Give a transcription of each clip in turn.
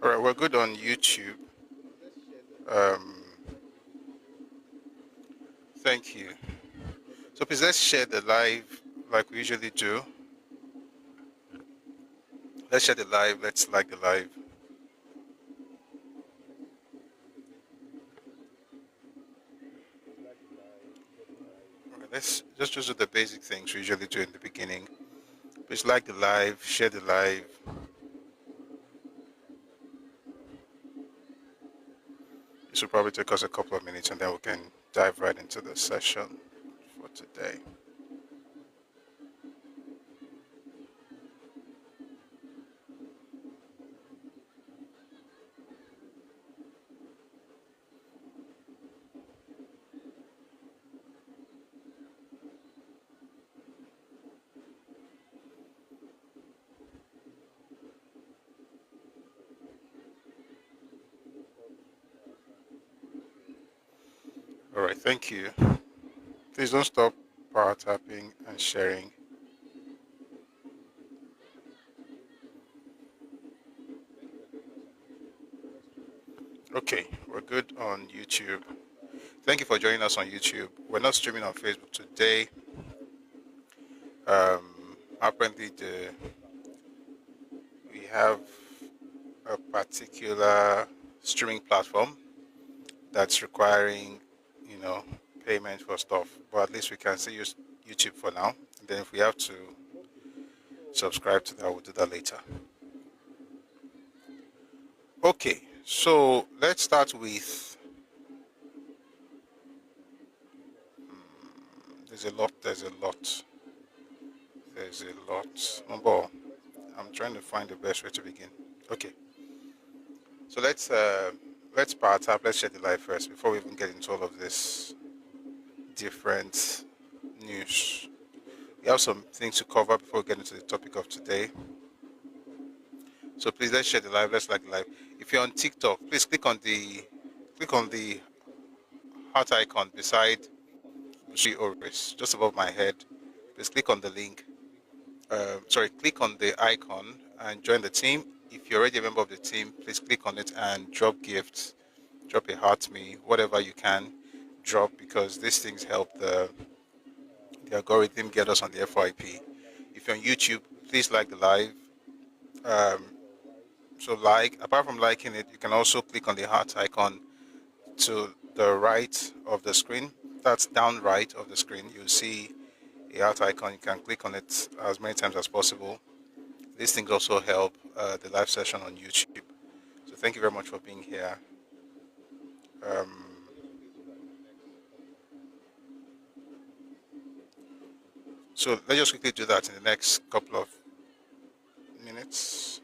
All right, we're good on YouTube. Um, Thank you. So please let's share the live like we usually do. Let's share the live. Let's like the live. All right, let's just do the basic things we usually do in the beginning. Please like the live, share the live. This will probably take us a couple of minutes and then we can dive right into the session for today. All right, thank you. Please don't stop power tapping and sharing. Okay, we're good on YouTube. Thank you for joining us on YouTube. We're not streaming on Facebook today. Apparently we have a particular streaming platform that's requiring, payment for stuff. But at least we can still use YouTube for now. And then if we have to subscribe to that, we'll do that later. Okay, so let's start with there's a lot. Number, I'm trying to find the best way to begin. Okay, so let's power tap. Let's share the live first before we even get into all of this different news. We have some things to cover before we get into the topic of today. So please let's share the live. Let's like the live. If you're on TikTok, please click on the heart icon beside Oris, just above my head. Please click on the link. Click on the icon and join the team. If you're already a member of the team, please click on it and drop gifts, drop a heart me, whatever you can drop, because these things help the algorithm get us on the FYP. If you're on YouTube, please like the live. Apart from liking it, you can also click on the heart icon to the right of the screen. That's down right of the screen. You'll see a heart icon. You can click on it as many times as possible. These things also help the live session on YouTube. So thank you very much for being here. So let's just quickly do that in the next couple of minutes.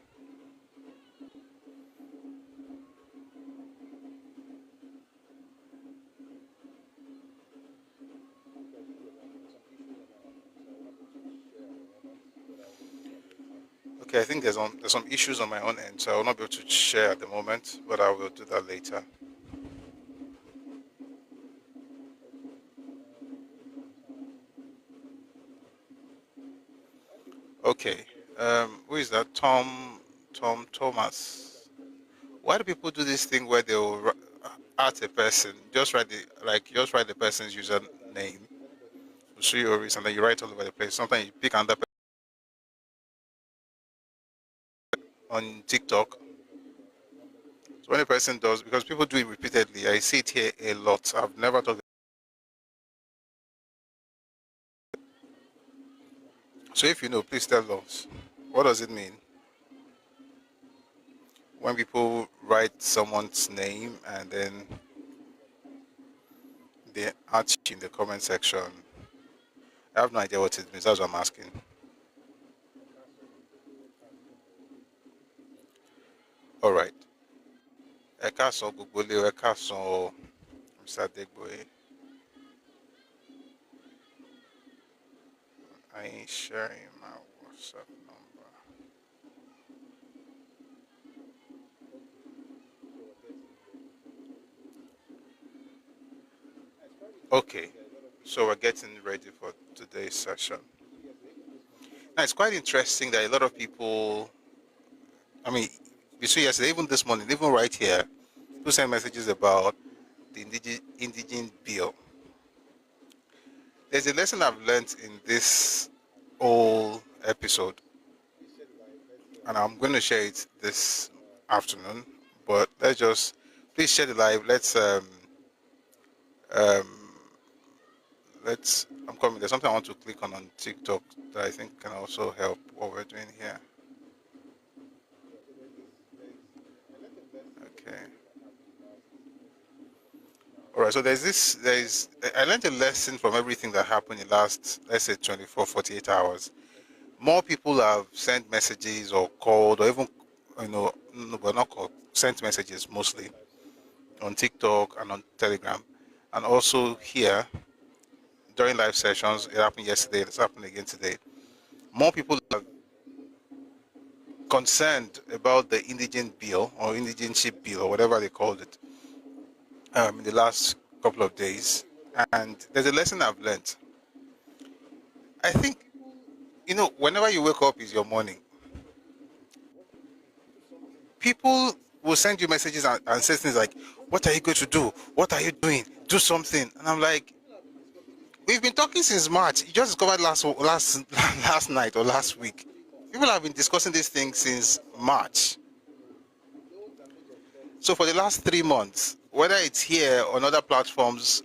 Okay, I think there's some issues on my own end, so I will not be able to share at the moment, but I will do that later. Okay, who is that? Tom Thomas. Why do people do this thing where they'll at a person, just write the person's username, Oris, and then you write all over the place. Sometimes you pick another person on TikTok. So when a person does, because people do it repeatedly, I see it here a lot. I've never thought. So if you know, please tell us. What does it mean when people write someone's name and then they add in the comment section? I have no idea what it means. That's what I'm asking. All right. Ẹkáàsán gbogbo ilé, ẹkáàsán Mr. Adegboye. I ain't sharing my WhatsApp number. Okay, so we're getting ready for today's session. Now, it's quite interesting that a lot of people, between yesterday, even this morning, even right here, people send messages about the indigent bill. There's a lesson I've learned in this whole episode, and I'm going to share it this afternoon. But let's just please share the live. Um, I'm coming. There's something I want to click on TikTok that I think can also help what we're doing here. Okay. All right. So I learned a lesson from everything that happened in the last, let's say, 24, 48 hours. More people have sent messages or called or even, no, but not called, sent messages mostly on TikTok and on Telegram, and also here during live sessions. It happened yesterday. It's happening again today. More people are concerned about the indigent bill or indigency bill or whatever they called it in the last couple of days. And there's a lesson I've learned. I think, whenever you wake up is your morning. People will send you messages and say things like, "What are you going to do? What are you doing? Do something." And I'm like, we've been talking since March. You just discovered last night or last week. People have been discussing this thing since March. So for the last 3 months, whether it's here or on other platforms,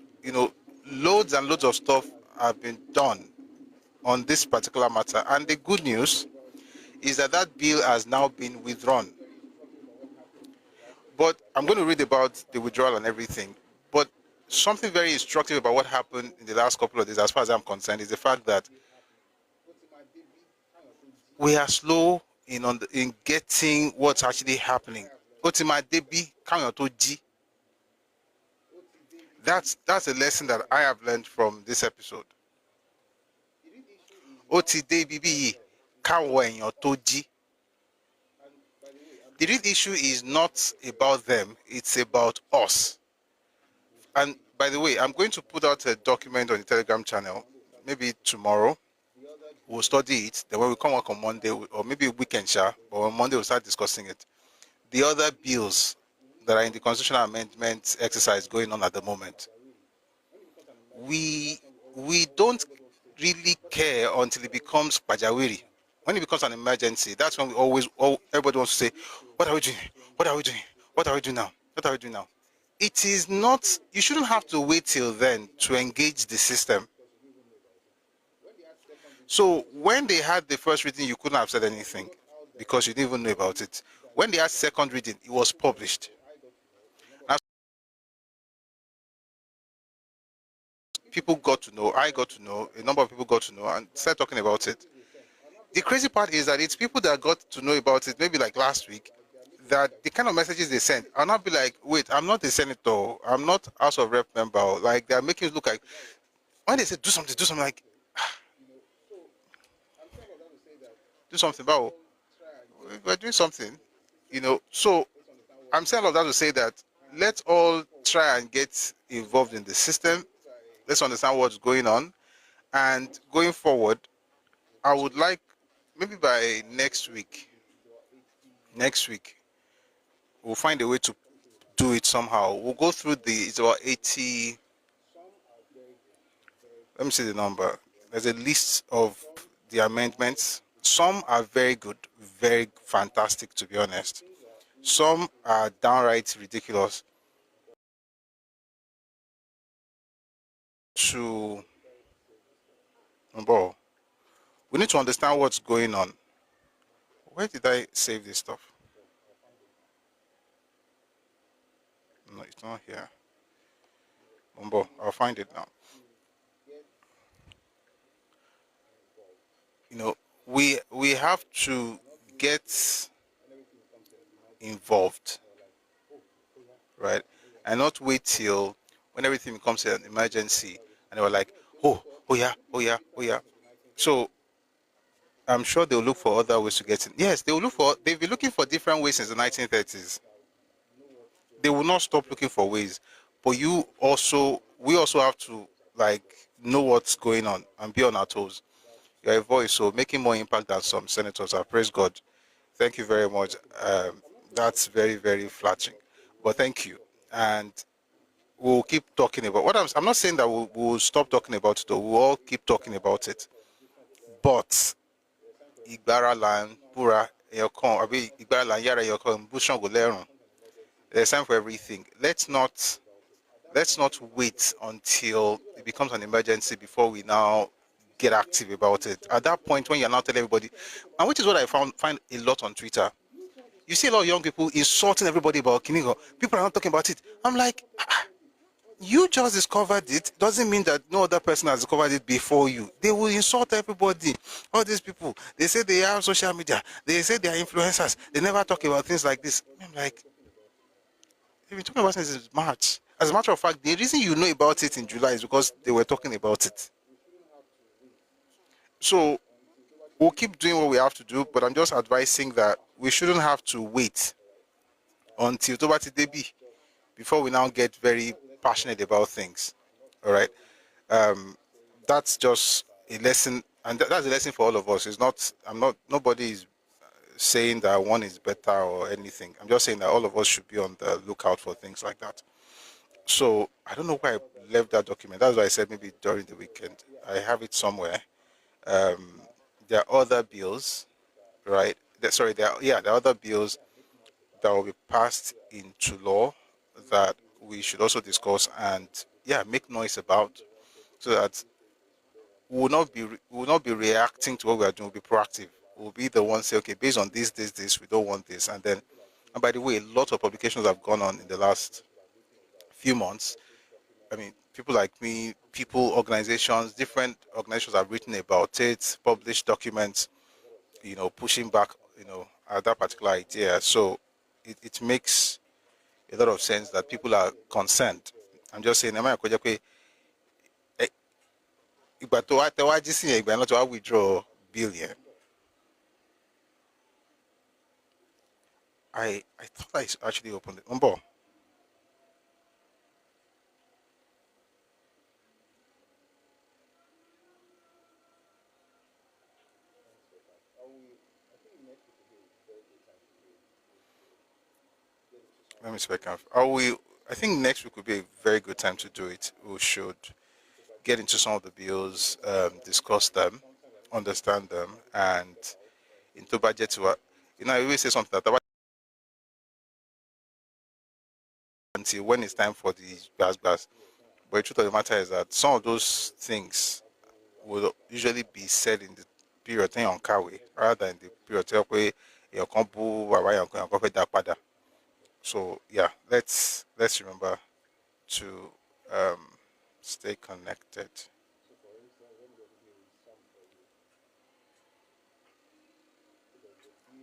loads and loads of stuff have been done on this particular matter. And the good news is that bill has now been withdrawn. But I'm going to read about the withdrawal and everything. But something very instructive about what happened in the last couple of days, as far as I'm concerned, is the fact that we are slow in getting what's actually happening. That's a lesson that I have learned from this episode. The real issue is not about them, it's about us. And by the way, I'm going to put out a document on the Telegram channel, maybe tomorrow. We'll study it. Then when we come back on Monday, or maybe weekend, but on Monday we'll start discussing it. The other bills that are in the constitutional amendment exercise going on at the moment, we don't really care until it becomes pajawiri. When it becomes an emergency, that's when everybody wants to say, "What are we doing? What are we doing? What are we doing now? What are we doing now?" It is not, you shouldn't have to wait till then to engage the system. So when they had the first reading, you couldn't have said anything because you didn't even know about it. When they had second reading, it was published. Now, people got to know, I got to know, a number of people got to know and started talking about it. The crazy part is that it's people that got to know about it maybe like last week, that the kind of messages they send, I'll not be like, wait, I'm not a senator, I'm not House of Rep member. Like, they're making it look like, when they say do something, like, do something, but we're doing something, So I'm saying all of that to say that let's all try and get involved in the system. Let's understand what's going on. And going forward, I would like, maybe by next week, we'll find a way to do it somehow. We'll go through it's about 80, let me see the number. There's a list of the amendments. Some are very good, very fantastic, to be honest. Some are downright ridiculous. We need to understand what's going on. Where did I save this stuff? No, it's not here. I'll find it now. We have to get involved, right? And not wait till when everything becomes an emergency and they were like, oh yeah. So I'm sure they'll look for other ways to get in. Yes, they've been looking for different ways since the 1930s. They will not stop looking for ways. But we also have to know what's going on and be on our toes. You're a voice, so making more impact than some senators are. Praise God. Thank you very much. That's very, very flattering. But thank you. And we'll keep talking about what I'm not saying that we'll stop talking about it, though. We'll all keep talking about it. But Igbara land, Pura, Eyokon, Abi Igbara land, Yara Eyokon, Bushon Golerun. There's time for everything. Let's not wait until it becomes an emergency before we now get active about it. At that point, when you're now telling everybody, and which is what I find a lot on Twitter, you see a lot of young people insulting everybody about Kinigo. People are not talking about it. I'm like, you just discovered it. Doesn't mean that no other person has discovered it before you. They will insult everybody. All these people, they say they have social media. They say they are influencers. They never talk about things like this. I'm like, they've been talking about this since March. As a matter of fact, the reason you know about it in July is because they were talking about it. So we'll keep doing what we have to do, but I'm just advising that we shouldn't have to wait until Tobati Debi before we now get very passionate about things. All right. That's just a lesson, and that's a lesson for all of us. It's not, nobody is saying that one is better or anything. I'm just saying that all of us should be on the lookout for things like that. So I don't know why I left that document. That's why I said maybe during the weekend. I have it somewhere. Um, there are other bills, right? Sorry, there are other bills that will be passed into law that we should also discuss and make noise about, so that we will not be reacting to what we are doing. We'll be proactive. We'll be the ones say, okay, based on this, we don't want this, and by the way, a lot of publications have gone on in the last few months. I mean, people like me, organizations, different organizations have written about it, published documents, pushing back, at that particular idea. So it makes a lot of sense that people are concerned. I'm just saying, ìgbà tó wá tẹ wá jí sí yẹn ìgbà náà tó wá withdraw bill yẹn. I thought I actually opened it. Number. Let me see if I can. I think next week would be a very good time to do it. We should get into some of the bills, discuss them, understand them, and into budget. I always say something that until when it's time for the gas. But the truth of the matter is that some of those things will usually be said in the period on Kawe rather than the period where your compu pada. So let's remember to stay connected.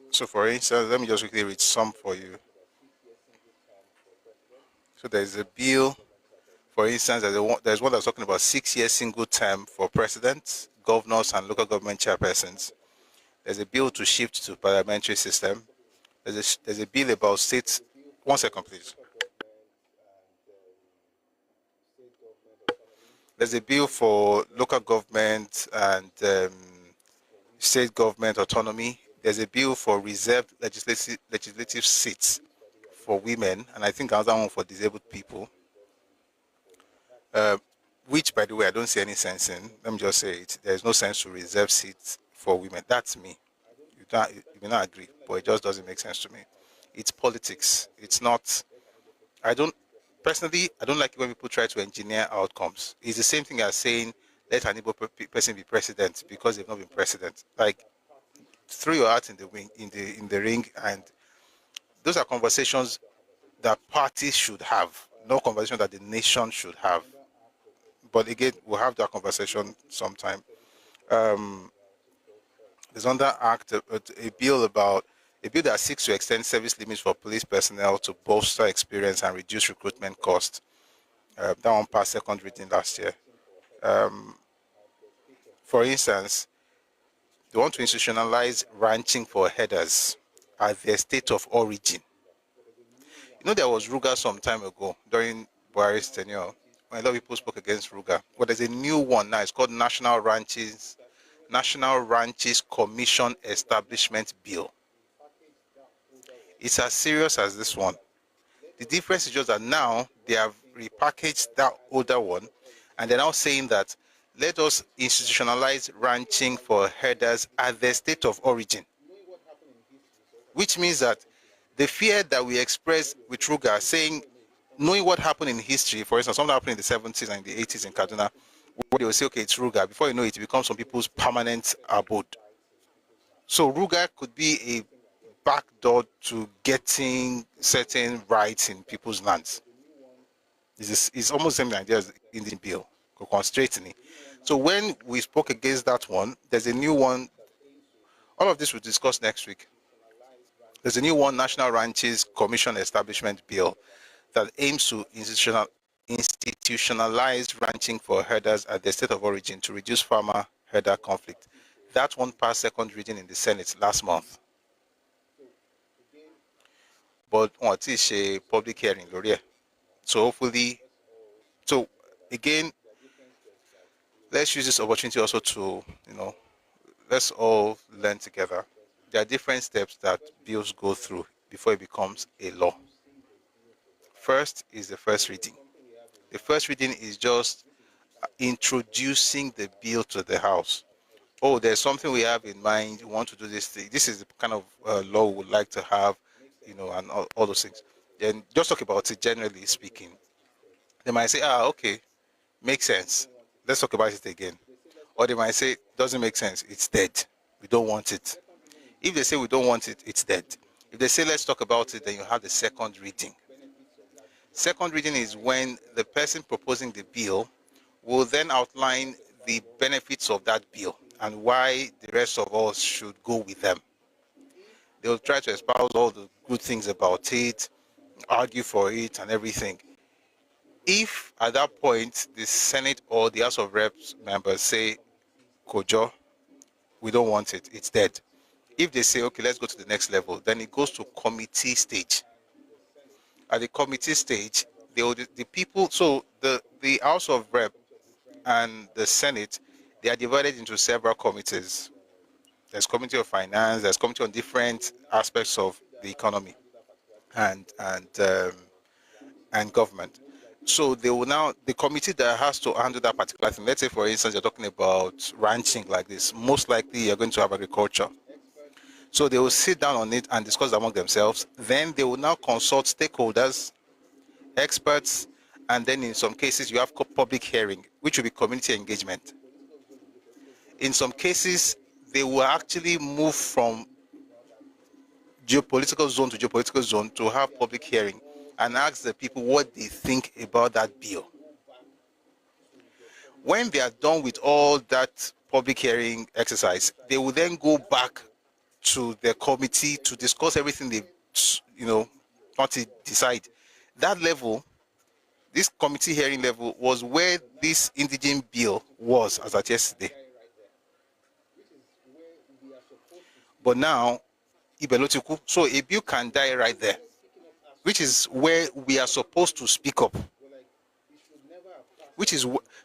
So for instance, let me just quickly read some for you. So there's a bill, for instance, there's one that's talking about 6 year single term for presidents, governors, and local government chairpersons. There's a bill to shift to parliamentary system. There's a bill about states. 1 second, please. There's a bill for local government and state government autonomy. There's a bill for reserved legislative seats for women, and I think another one for disabled people. Which, by the way, I don't see any sense in. Let me just say it. There's no sense to reserve seats for women. That's me. You may not agree, but it just doesn't make sense to me. It's politics. It's not. I don't personally. I don't like it when people try to engineer outcomes. It's the same thing as saying let an Igbo person be president because they've not been president. Like, throw your heart in the ring, and those are conversations that parties should have, no conversation that the nation should have. But again, we'll have that conversation sometime. There's another act, a bill that seeks to extend service limits for police personnel to bolster experience and reduce recruitment costs. That one passed second reading last year. For instance, they want to institutionalize ranching for headers at their state of origin. There was Ruga some time ago during Buhari's tenure when a lot of people spoke against Ruga. But there's a new one now. It's called National Ranches Commission Establishment Bill. It's as serious as this one. The difference is just that now they have repackaged that older one, and they're now saying that let us institutionalize ranching for herders at their state of origin, which means that the fear that we expressed with Ruga, saying, knowing what happened in history, for instance, something happened in the 70s and the 80s in Kaduna, where they will say, okay, it's Ruga. Before you know it, it becomes some people's permanent abode. So Ruga could be a backdoor to getting certain rights in people's lands. It's almost the same idea as in the bill, constraightening. So when we spoke against that one, there's a new one. All of this we'll discuss next week. There's a new one, National Ranches Commission Establishment Bill, that aims to institutionalize ranching for herders at their state of origin to reduce farmer-herder conflict. That one passed second reading in the Senate last month. But what is a public hearing, Gloria? So hopefully, so again, let's use this opportunity also to, let's all learn together. There are different steps that bills go through before it becomes a law. First is the first reading. The first reading is just introducing the bill to the House. Oh, there's something we have in mind. We want to do this thing. This is the kind of law we would like to have, and all those things. Then just talk about it generally speaking. They might say, okay, makes sense. Let's talk about it again. Or they might say, doesn't make sense. It's dead. We don't want it. If they say we don't want it, it's dead. If they say let's talk about it, then you have the second reading. Second reading is when the person proposing the bill will then outline the benefits of that bill and why the rest of us should go with them. They will try to espouse all the good things about it, argue for it and everything. If at that point the Senate or the House of Reps members say, Kojo, we don't want it, it's dead. If they say, okay, let's go to the next level, then it goes to committee stage. At the committee stage, the people, so the House of Rep and the Senate, they are divided into several committees. There's Committee of Finance, there's Committee on different aspects of the economy and government. So they will now, the committee that has to handle that particular thing, let's say for instance, you're talking about ranching like this, most likely you're going to have agriculture. So they will sit down on it and discuss among themselves. Then they will now consult stakeholders, experts, and then in some cases you have public hearing, which will be community engagement. In some cases, they will actually move from geopolitical zone to geopolitical zone to have public hearing and ask the people what they think about that bill. When they are done with all that public hearing exercise, they will then go back to the committee to discuss everything they, want to decide. That level, this committee hearing level, was where this indigent bill was as at yesterday. But now, Ibelotiku, so a bill can die right there, which is where we are supposed to speak up.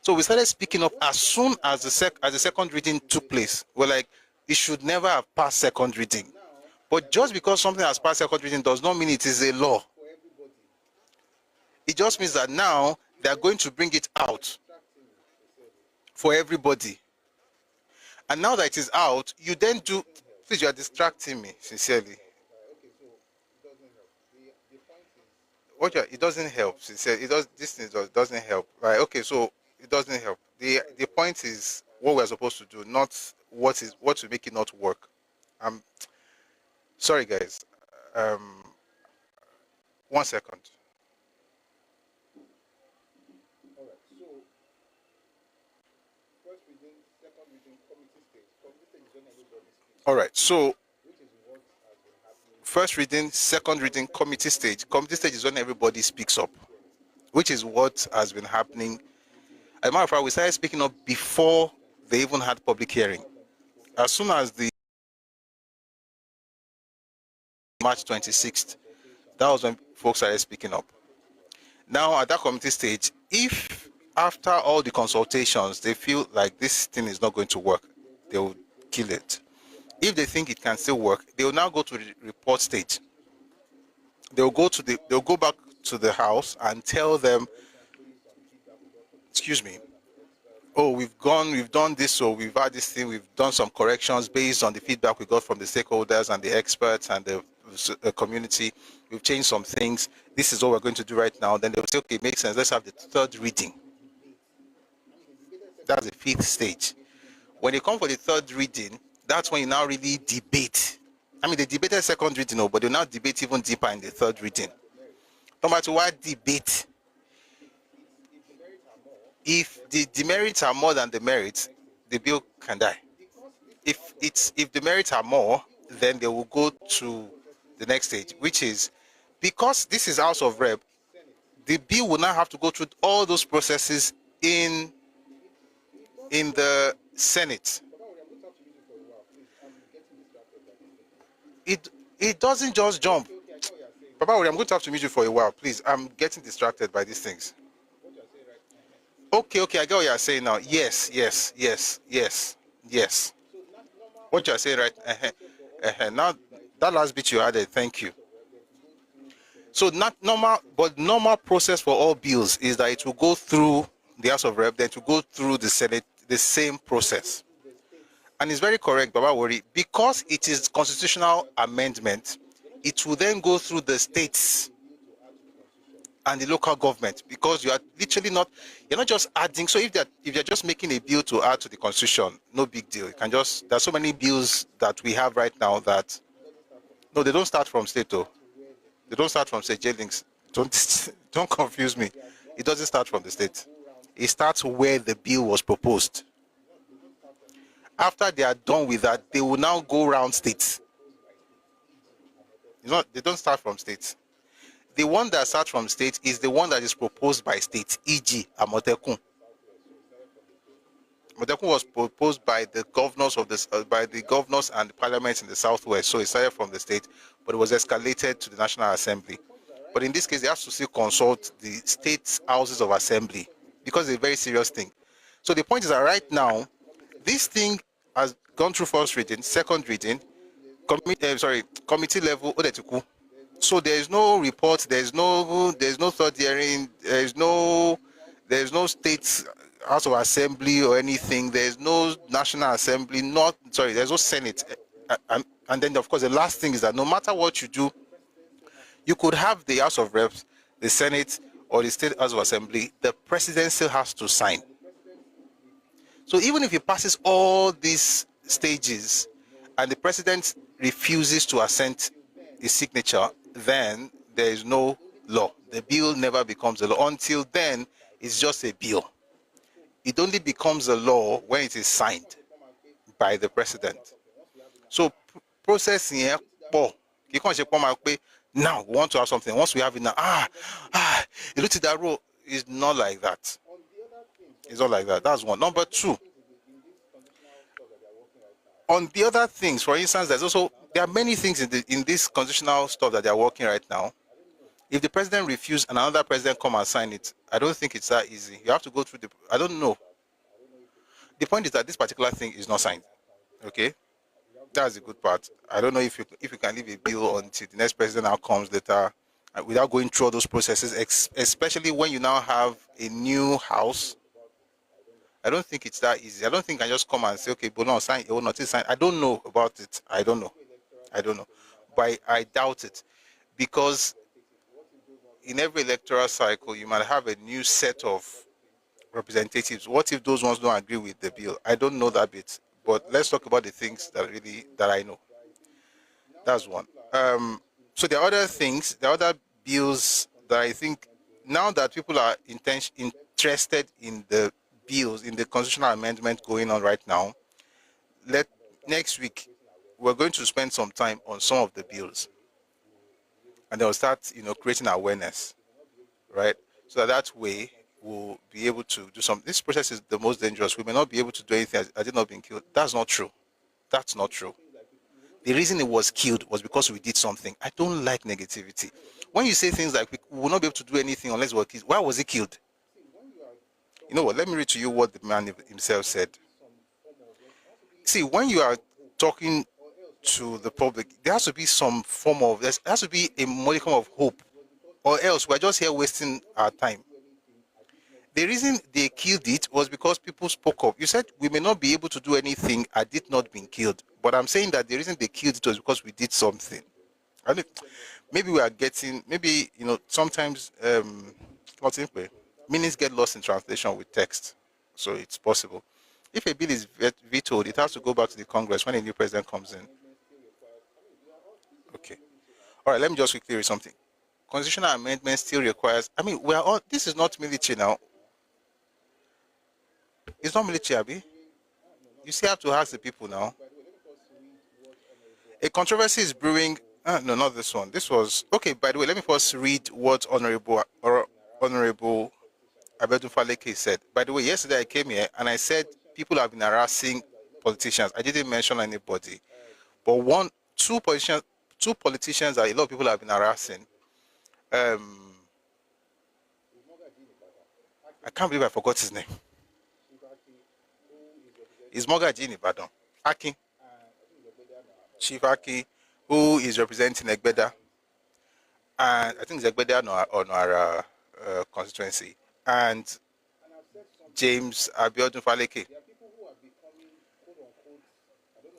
So we started speaking up as soon as the second reading took place. We're like, it should never have passed second reading. But just because something has passed second reading does not mean it is a law. It just means that now they are going to bring it out for everybody. And now that it is out, you then do, please, you are distracting me, sincerely. It doesn't help, sincerely. Doesn't help. Right, okay, so it doesn't help. The point is what we're supposed to do, not what will make it not work. Sorry guys. 1 second. All right, so first reading, second reading, committee stage. Committee stage is when everybody speaks up, which is what has been happening. As a matter of fact, we started speaking up before they even had public hearing. As soon as the March 26th, that was when folks started speaking up. Now at that committee stage, if after all the consultations they feel like this thing is not going to work, they will kill it. If they think it can still work, they will now go to the report stage. they'll go back to the house and tell them, excuse me, oh, we've done this, so we've had this thing, we've done some corrections based on the feedback we got from the stakeholders and the experts and the community. We've changed some things. This is what we're going to do right now. Then they'll say, okay, it makes sense. Let's have the third reading. That's the fifth stage. When they come for the third reading, that's when you now really debate. I mean, they debated second reading, but they'll now debate even deeper in the third reading. No matter what debate, if the demerits are more than the merits, the bill can die. If the merits are more, then they will go to the next stage, which is, because this is House of Rep, the bill will now have to go through all those processes in the Senate. It doesn't just jump. Papa, I'm going to have to mute you for a while, please. I'm getting distracted by these things. Okay, I get what you're saying now. Yes. What you're saying, right? Now, that last bit you added, thank you. So not normal, but normal process for all bills is that it will go through the House of Rep, then to go through the Senate, the same process. And it's very correct, Baba Wori, because it is constitutional amendment, it will then go through the states and the local government, because you are literally you're not just adding. So if you're just making a bill to add to the constitution, no big deal. You can just, there's so many bills that we have right now that, no, they don't start from state though. They don't start from state jailings. Don't confuse me. It doesn't start from the state. It starts where the bill was proposed. After they are done with that, they will now go around states. They don't start from states. The one that starts from state is the one that is proposed by state, e.g. Amotekun. Amotekun was proposed by the governors by the governors and the parliaments in the southwest, so it started from the state, but it was escalated to the National Assembly. But in this case, they have to still consult the state houses of assembly, because it's a very serious thing. So the point is that right now, this thing has gone through first reading, second reading, committee level, Odetuku. So there is no report, there's no third hearing, there's no state house of assembly or anything, there's no National Assembly, there's no Senate. And then of course the last thing is that no matter what you do, you could have the House of Reps, the Senate, or the State House of Assembly, the president still has to sign. So even if he passes all these stages and the president refuses to assent his signature, then there is no law. The bill never becomes a law. Until then, it's just a bill. It only becomes a law when it is signed by the president. So processing here, now we want to have something. Once we have it now, it looks at that rule. It's not like that. It's not like that. That's one. Number two. On the other things, for instance, there are many things in this constitutional stuff that they are working right now. If the president refuses and another president come and sign it, I don't think it's that easy. You have to go through I don't know. The point is that this particular thing is not signed. Okay, that's the good part. I don't know if you can leave a bill until the next president now comes later, without going through all those processes, especially when you now have a new house. I don't think it's that easy. I don't think I just come and say, okay, but no, sign, it will not sign. I don't know about it. I don't know. But I doubt it. Because in every electoral cycle, you might have a new set of representatives. What if those ones don't agree with the bill? I don't know that bit. But let's talk about the things that I know. That's one. So there are other things, there are other bills that I think, now that people are interested in the bills, in the constitutional amendment going on right now, next week we're going to spend some time on some of the bills, and they'll start creating awareness, right? So that way we'll be able to do something. This process is the most dangerous. We may not be able to do anything. I did not been killed. That's not true. That's not true. The reason it was killed was because we did something. I don't like negativity. When you say things like we will not be able to do anything unless we're killed, why was he killed? You know what? Let me read to you what the man himself said. See, when you are talking to the public, there has to be some form of, there has to be a modicum of hope, or else we're just here wasting our time. The reason they killed it was because people spoke up. You said we may not be able to do anything had it not been killed, but I'm saying that the reason they killed it was because we did something. I mean, maybe we are getting, maybe, sometimes what's in play? Meanings get lost in translation with text, so it's possible. If a bill is vetoed, it has to go back to the Congress when a new president comes in. Okay. All right, let me just quickly read something. Constitutional amendment still requires, I mean, we are all, this is not military now. It's not military, Abi. You still have to ask the people now. A controversy is brewing. No, not this one. This was, okay, by the way, let me first read what Honorable Abedun Faleke said. By the way, yesterday I came here and I said people have been harassing politicians. I didn't mention anybody. But two politicians that a lot of people have been harassing. I can't believe I forgot his name. It's Mogaji in Ibadan. Aki. Chief Aki, who is representing Egbeda. And I think it's Egbeda on our constituency. And James Abiodun Faleke.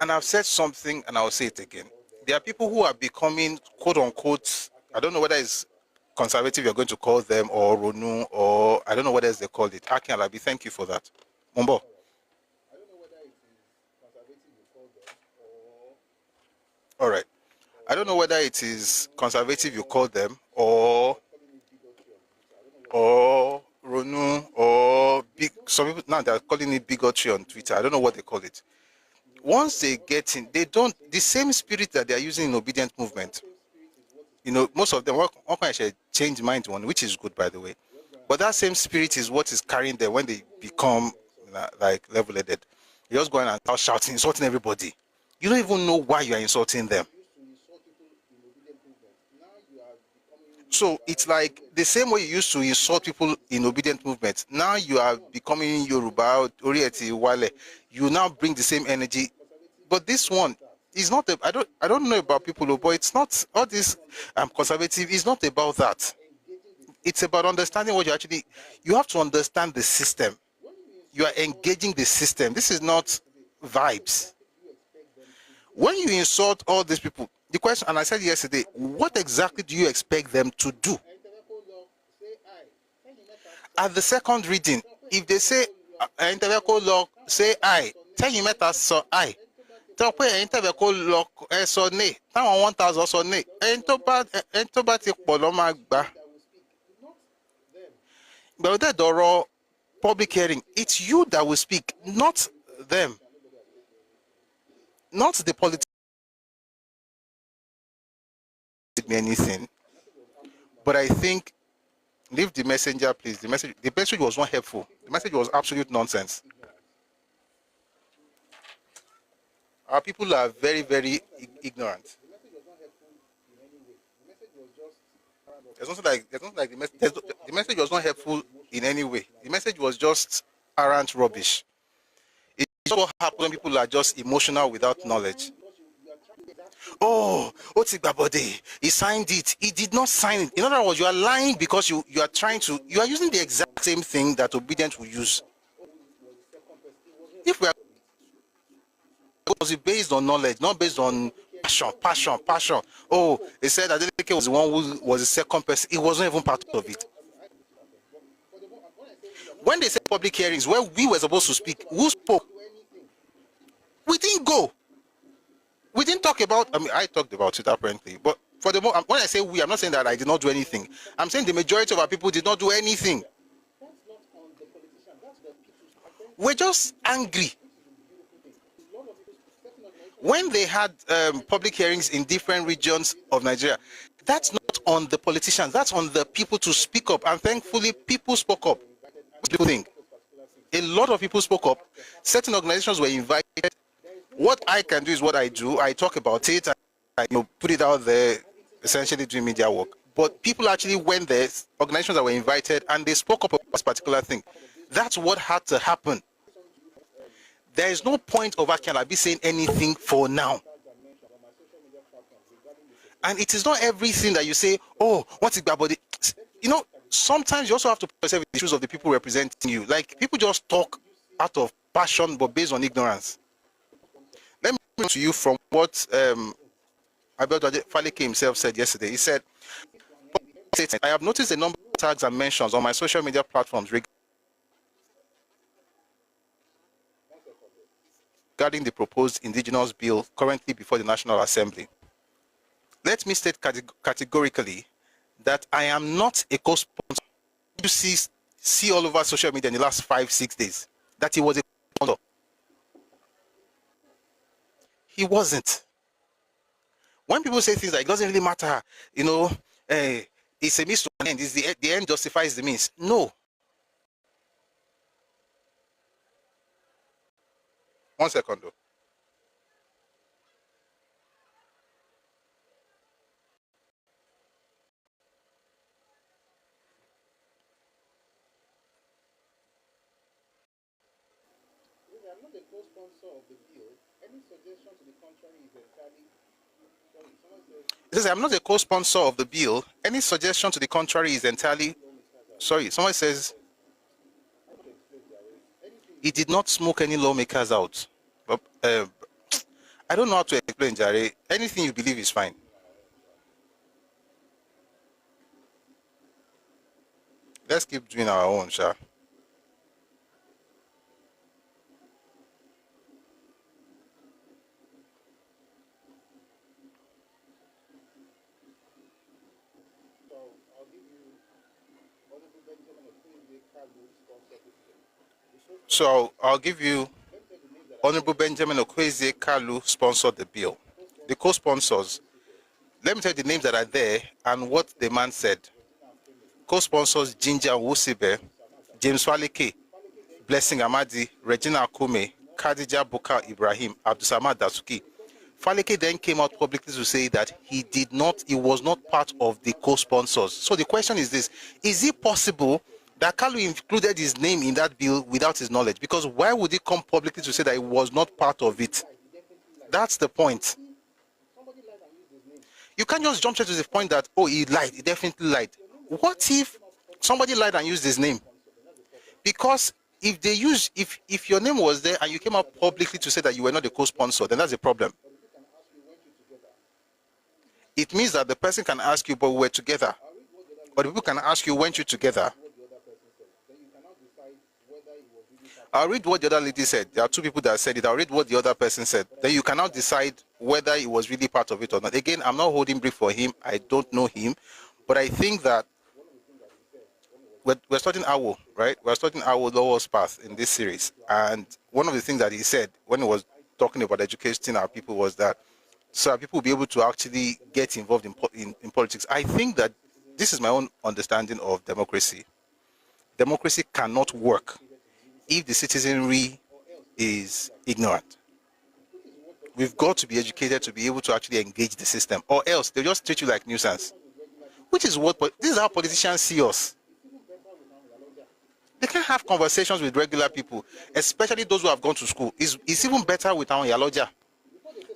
And I've said something and I'll say it again. There are people who are becoming, quote unquote, I don't know whether it's conservative you're going to call them, or Ronu, or I don't know what else they call it. Aki Alabi, thank you for that. Mumbo. All right. I don't know whether it is conservative you call them, or Ronu, or big. Some people now they're calling it bigotry on Twitter. I don't know what they call it. Once they get in, they don't, the same spirit that they are using in obedient movement. Most of them work actually change mind one, which is good, by the way. But that same spirit is what is carrying them when they become like level-headed. You just go in and start shouting, insulting everybody. You don't even know why you are insulting them. So it's like the same way you used to insult people in obedient movement. Now you are becoming Yoruba, Orieti, Wale. You now bring the same energy. But this one is not, I don't know about people, but it's not, all this conservative is not about that. It's about understanding what you have to understand the system. You are engaging the system. This is not vibes. When you insult all these people, the question, and I said yesterday, what exactly do you expect them to do? At the second reading, if they say, law, say I, tell you matter, so I. Tell me, law, so ne, 1,000 so ne, but that door public hearing, it's you that will speak, not them, not the politicians. Me anything, but I think leave the messenger, please. The message was not helpful. The message was absolute nonsense. Our people are very, very ignorant. It's not like the message was not helpful in any way. The message was just arrant rubbish. It's what happens when people are just emotional without knowledge. Oh, Otigbabode, he signed it. He did not sign it. In other words, you are lying because you are using the exact same thing that obedient will use. If we are, was it based on knowledge, not based on passion. Oh, they said that Adeleke was the one who was the second person. He wasn't even part of it. When they said public hearings, where we were supposed to speak, who spoke? We didn't go. We didn't talk about, I talked about it apparently, but for the moment, when I say we, I'm not saying that I did not do anything. I'm saying the majority of our people did not do anything. We're just angry. When they had public hearings in different regions of Nigeria, that's not on the politicians, that's on the people to speak up. And thankfully, people spoke up. People think. A lot of people spoke up. Certain organizations were invited. What I can do is what I do. I talk about it. I put it out there, essentially doing media work. But people actually went there, organizations that were invited, and they spoke up about this particular thing. That's what had to happen. There is no point of Akin Alabi saying anything for now. And it is not everything that you say, oh, what's it about? You know, sometimes you also have to put yourself in the shoes of the people representing you. Like, people just talk out of passion, but based on ignorance. Let me read to you from what Abiodun Faleke himself said yesterday. He said, I have noticed a number of tags and mentions on my social media platforms regarding the proposed indigenous bill currently before the National Assembly. Let me state categorically that I am not a co-sponsor. You see all over social media in the last 5-6 days that he was a co-sponsor. He wasn't. When people say things like it doesn't really matter, you know, it's a means to an end, it's the end justifies the means. No. One second though. I'm not a co-sponsor of the bill. Any suggestion to the contrary is entirely... It says, I'm not a co-sponsor of the bill. Any suggestion to the contrary is entirely... Sorry, someone says... He did not smoke any lawmakers out. But, I don't know how to explain, Jare. Anything you believe is fine. Let's keep doing our own, Sha. So I'll give you Honorable Benjamin Okwuezie Kalu sponsored the bill. The co-sponsors, let me tell you the names that are there and what the man said. Co-sponsors Ginger Wusibe, James Faleke, Blessing Amadi, Regina Akume, Khadija Bukar Ibrahim, Abdusamad Dasuki. Faleke then came out publicly to say that he was not part of the co-sponsors. So the question is this: is it possible that Kalu included his name in that bill without his knowledge? Because why would he come publicly to say that he was not part of it? That's the point. You can't just jump straight to the point that, oh, he lied, he definitely lied. What if somebody lied and used his name? Because if your name was there and you came out publicly to say that you were not a co-sponsor, then that's a problem. It means that the person can ask you, but we were together. But people can ask you, weren't you together? I'll read what the other lady said. There are two people that said it. I'll read what the other person said. Then you cannot decide whether he was really part of it or not. Again, I'm not holding brief for him. I don't know him. But I think that we're starting Awo, right? We're starting Awolowo's path in this series. And one of the things that he said when he was talking about educating our people was that so that people will be able to actually get involved in politics. I think that this is my own understanding of democracy. Democracy cannot work if the citizenry is ignorant. We've got to be educated to be able to actually engage the system, or else they'll just treat you like nuisance. Which is this is how politicians see us. They can't have conversations with regular people, especially those who have gone to school. It's even better with our Yaloja.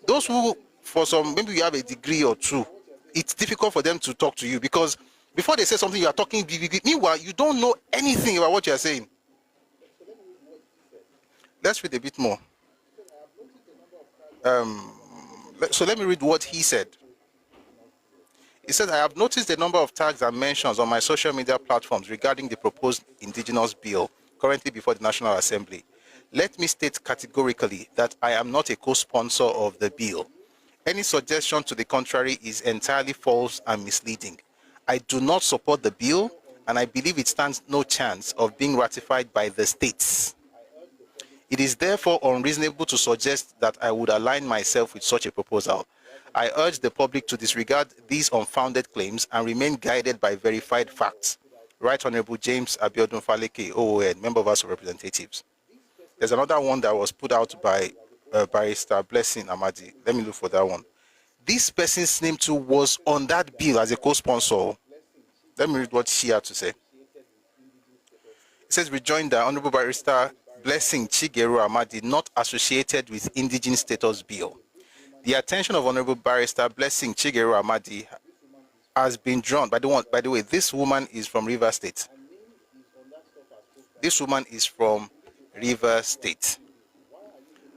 Those who, for some, maybe you have a degree or two, it's difficult for them to talk to you because before they say something, you are talking big. Meanwhile, you don't know anything about what you are saying. Let's read a bit more. So let me read what he said. He said, I have noticed a number of tags and mentions on my social media platforms regarding the proposed indigenous bill currently before the National Assembly. Let me state categorically that I am not a co-sponsor of the bill. Any suggestion to the contrary is entirely false and misleading. I do not support the bill, and I believe it stands no chance of being ratified by the states. It is therefore unreasonable to suggest that I would align myself with such a proposal. I urge the public to disregard these unfounded claims and remain guided by verified facts. Right Honorable James Abiodun Faleke, OON, Member of House of Representatives. There's another one that was put out by Barrister Blessing Amadi. Let me look for that one. This person's name too was on that bill as a co-sponsor. Let me read what she had to say. It says, Rejoinder, Honorable Barrister Blessing Chigeru Amadi, not associated with Indigenous Status Bill. The attention of Honorable Barrister Blessing Chigeru Amadi has been drawn. By the way, this woman is from Rivers State. This woman is from Rivers State.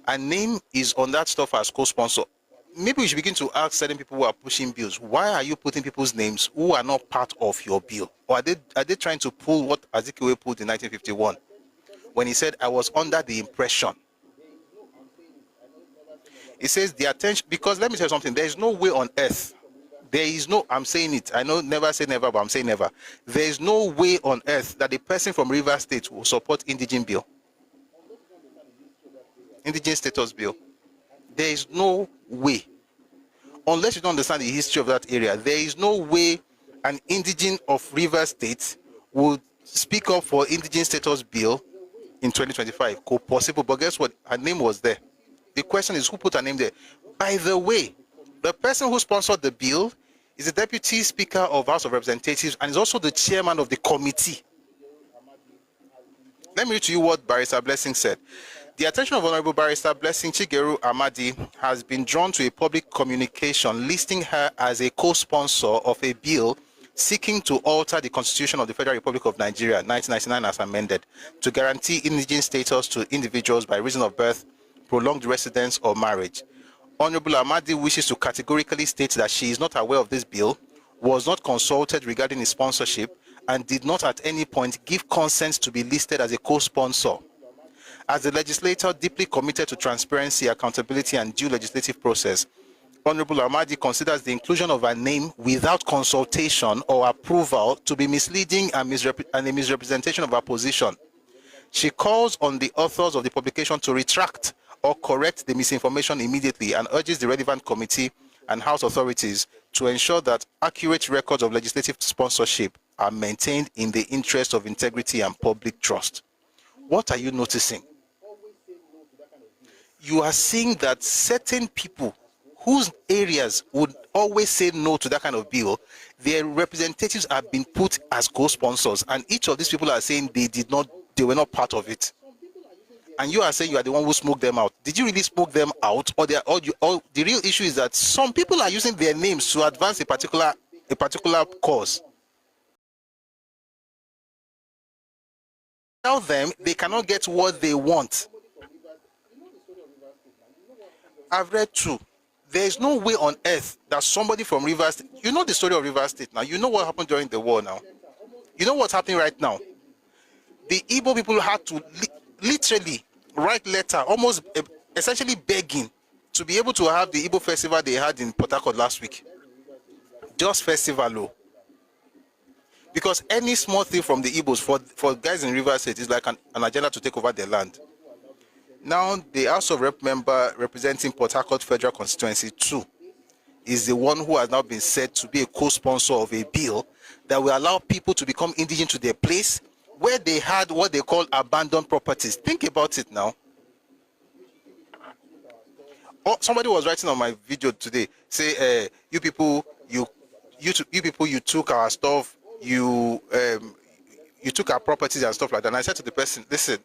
Her name is on that stuff as co-sponsor. Maybe we should begin to ask certain people who are pushing bills, why are you putting people's names who are not part of your bill? Or are they trying to pull what Azikiwe pulled in 1951 when he said, I was under the impression? He says the attention, because let me tell you something, there is no way on earth, there is no, I'm saying it, I know never say never, but I'm saying never. There is no way on earth that a person from River State will support indigenous bill. Indigenous status bill. There is no way. Unless you don't understand the history of that area, there is no way an indigene of River State would speak up for indigenous status bill in 2025. Could possible, but guess what? Her name was there. The question is who put her name there? By the way, the person who sponsored the bill is the Deputy Speaker of House of Representatives and is also the chairman of the committee. Let me read to you what Barrister Blessing said. The attention of Honorable Barrister Blessing Chigeru Amadi has been drawn to a public communication listing her as a co-sponsor of a bill seeking to alter the Constitution of the Federal Republic of Nigeria, 1999 as amended, to guarantee indigenous status to individuals by reason of birth, prolonged residence, or marriage. Honorable Amadi wishes to categorically state that she is not aware of this bill, was not consulted regarding its sponsorship, and did not at any point give consent to be listed as a co-sponsor. As a legislator deeply committed to transparency, accountability, and due legislative process, Honorable Amadi considers the inclusion of her name without consultation or approval to be misleading and a misrepresentation of her position. She calls on the authors of the publication to retract or correct the misinformation immediately and urges the relevant committee and House authorities to ensure that accurate records of legislative sponsorship are maintained in the interest of integrity and public trust. What are you noticing? You are seeing that certain people whose areas would always say no to that kind of bill, their representatives have been put as co-sponsors, and each of these people are saying they were not part of it. And you are saying you are the one who smoked them out. Did you really smoke them out, or the real issue is that some people are using their names to advance a particular cause? Tell them they cannot get what they want. I've read too. There is no way on earth that somebody from Rivers State, you know the story of Rivers State now, you know what happened during the war now. You know what's happening right now. The Igbo people had to literally write letter, almost essentially begging to be able to have the Igbo festival they had in Port Harcourt last week. Just festival, because any small thing from the Igbos for guys in Rivers State is like an agenda to take over their land. Now, the House of Rep member representing Port Harcourt Federal Constituency 2 is the one who has now been said to be a co-sponsor of a bill that will allow people to become indigenous to their place where they had what they call abandoned properties. Think about it now. Oh, somebody was writing on my video today, say, you people, you took our stuff, you took our properties and stuff like that. And I said to the person, listen,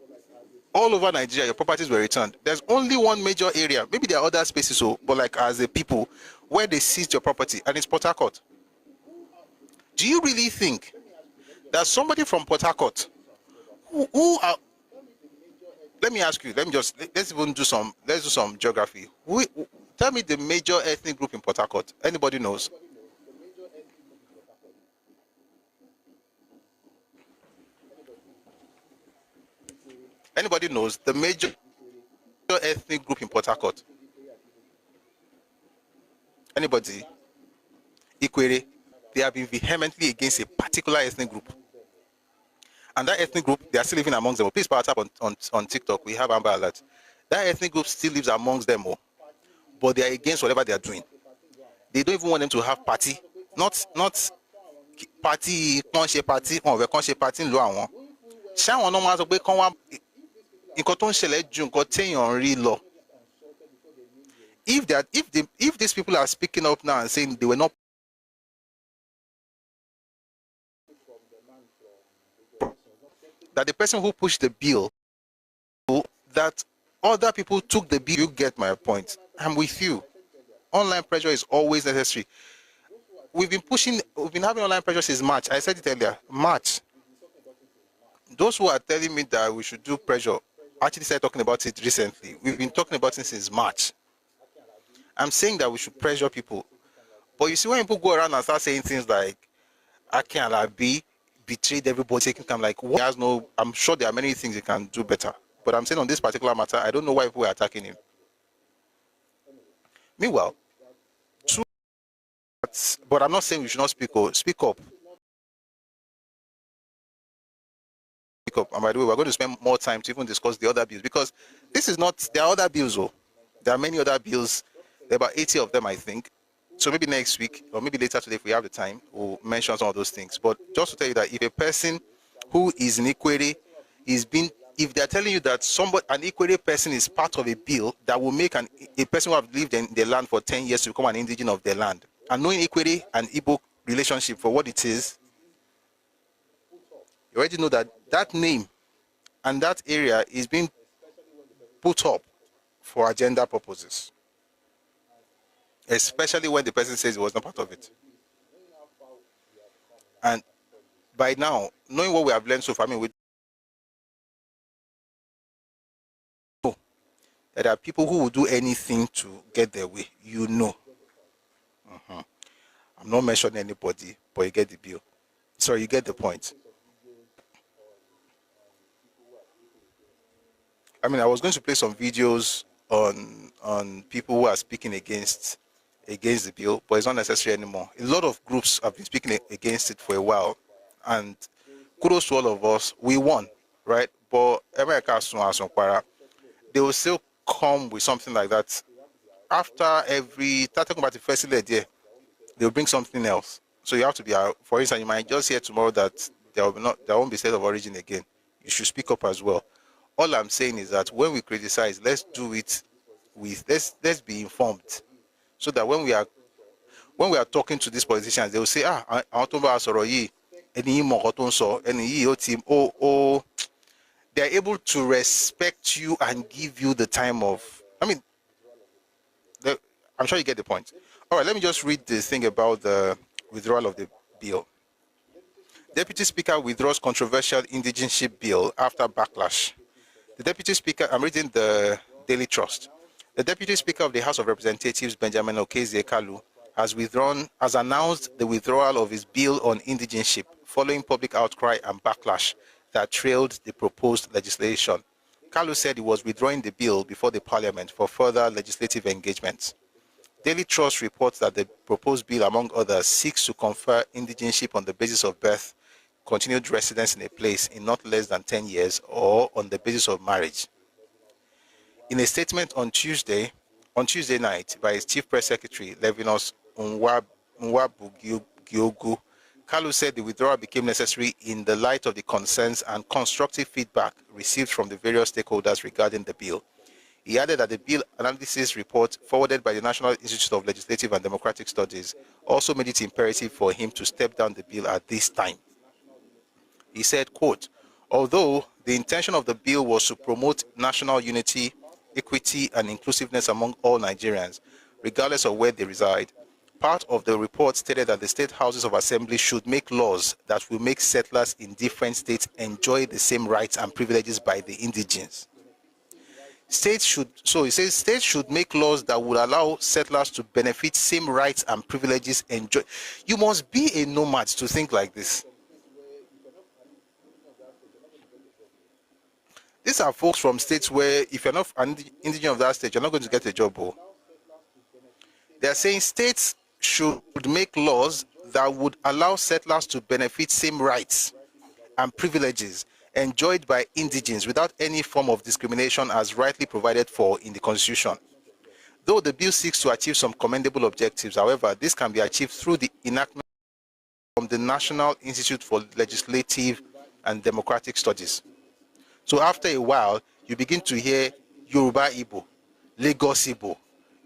all over Nigeria, your properties were returned. There's only one major area. Maybe there are other spaces, but like as a people, where they seized your property, and it's Port Harcourt. Do you really think that somebody from Port Harcourt, who are, let me ask you, let's do some geography. Tell me the major ethnic group in Port Harcourt. Anybody knows? Anybody knows the major ethnic group in Port Harcourt? Anybody? Ikwere. They have been vehemently against a particular ethnic group. And that ethnic group, they are still living amongst them. Please power tap on TikTok. We have Amber Alert. That ethnic group still lives amongst them, but they are against whatever they are doing. They don't even want them to have party. Not party, party, party in law. If these people are speaking up now and saying they were not, that the person who pushed the bill, that other people took the bill, you get my point. I'm with you. Online pressure is always necessary. We've been having online pressure since March. I said it earlier, March. Those who are telling me that we should do pressure actually started talking about it recently. We've been talking about it since March. I'm saying that we should pressure people. But you see, when people go around and start saying things like, Akin Alabi betrayed everybody, taking time, like, what? He has no, I'm sure there are many things he can do better. But I'm saying on this particular matter, I don't know why people are attacking him. Meanwhile, but I'm not saying we should not speak up. Speak up. Speak up. And by the way, we're going to spend more time to even discuss the other bills, because this is not, there are other bills, oh. There are many other bills. There are about 80 of them, I think. So maybe next week, or maybe later today, if we have the time, we'll mention some of those things. But just to tell you that if a person who is in equity is being, if they're telling you that an equity person is part of a bill that will make a person who have lived in the land for 10 years to become an indigene of the land, and knowing equity and Igbo relationship for what it is, you already know that that name and that area is being put up for agenda purposes. Especially when the person says he was not part of it. And by now, knowing what we have learned so far, I mean, we know that there are people who will do anything to get their way. You know. I'm not mentioning anybody, but you get the bill. Sorry, you get the point. I mean, I was going to play some videos on people who are speaking against the bill, but it's not necessary anymore. A lot of groups have been speaking against it for a while, and kudos to all of us. We won, right? But they will still come with something like that. After talking about the first day, they'll bring something else. So you have to be, for instance, you might just hear tomorrow that there won't be state of origin again. You should speak up as well. All I'm saying is that when we criticize, let's do it let's be informed, so that when we are talking to these politicians, they will say, I want to they're able to respect you and give you the time of, I mean, I'm sure you get the point. All right, let me just read the thing about the withdrawal of the bill. Deputy Speaker withdraws controversial indigency bill after backlash. The Deputy Speaker, I'm reading the Daily Trust. The Deputy Speaker of the House of Representatives, Benjamin Okezie-Kalu, has announced the withdrawal of his bill on indigenship following public outcry and backlash that trailed the proposed legislation. Kalu said he was withdrawing the bill before the Parliament for further legislative engagements. Daily Trust reports that the proposed bill, among others, seeks to confer indigenship on the basis of birth, continued residence in a place in not less than 10 years, or on the basis of marriage. In a statement on Tuesday night by his Chief Press Secretary, Levinus Nwabugiogu, Kalu said the withdrawal became necessary in the light of the concerns and constructive feedback received from the various stakeholders regarding the bill. He added that the bill analysis report forwarded by the National Institute of Legislative and Democratic Studies also made it imperative for him to step down the bill at this time. He said, quote, although the intention of the bill was to promote national unity, equity, and inclusiveness among all Nigerians, regardless of where they reside, part of the report stated that the state houses of assembly should make laws that will make settlers in different states enjoy the same rights and privileges by the indigenes. States should make laws that would allow settlers to benefit same rights and privileges enjoy. You must be a nomad to think like this. These are folks from states where if you're not an indigene of that state, you're not going to get a job. They're saying states should make laws that would allow settlers to benefit same rights and privileges enjoyed by indigenes without any form of discrimination as rightly provided for in the Constitution. Though the bill seeks to achieve some commendable objectives, however, this can be achieved through the enactment from the National Institute for Legislative and Democratic Studies. So after a while, you begin to hear Yoruba Igbo, Lagos Igbo,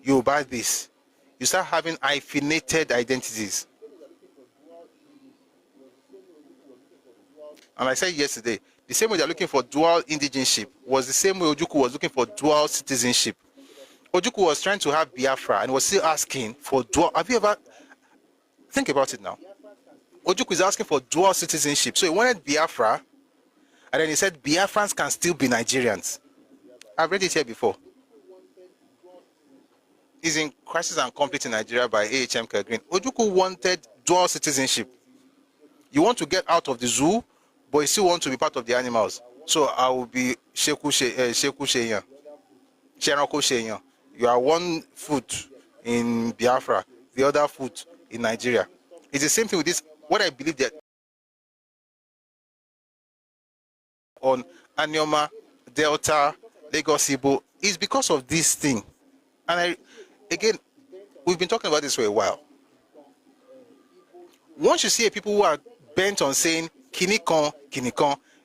Yoruba this. You start having hyphenated identities. And I said yesterday, the same way they're looking for dual indigenship was the same way Ojukwu was looking for dual citizenship. Ojukwu was trying to have Biafra and was still asking for dual. Have you ever think about it now? Ojukwu is asking for dual citizenship. So he wanted Biafra, and then he said Biafrans can still be Nigerians. I've read it here before. He's in Crisis and Conflict in Nigeria by A.H.M. Green. Ojukwu wanted dual citizenship. You want to get out of the zoo, but you still want to be part of the animals. So I will be Sheku Sheyan. Shenoko Sheyan. You are one foot in Biafra, the other foot in Nigeria. It's the same thing with this. What I believe that on Anyoma, Delta, Lagos, Ibo is because of this thing. And again, we've been talking about this for a while. Once you see people who are bent on saying Kinikon,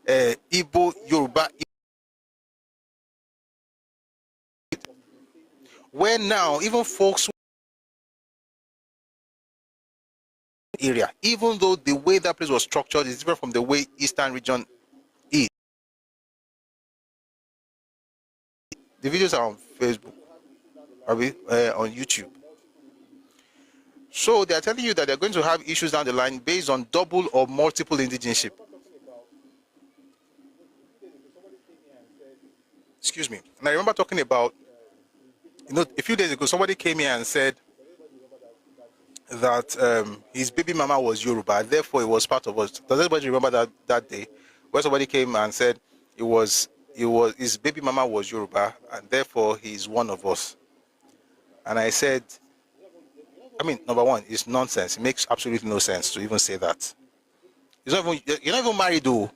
Igbo, Yoruba, where now even folks area, even though the way that place was structured is different from the way Eastern region is. The videos are on Facebook, on YouTube. So they are telling you that they're going to have issues down the line based on double or multiple indigenship. Excuse me. And I remember talking about, a few days ago, somebody came here and said that his baby mama was Yoruba, therefore he was part of us. Does anybody remember that day where somebody came and said his baby mama was Yoruba and therefore he's one of us? And I said, number one, it's nonsense. It makes absolutely no sense to even say that. You're not even married, though.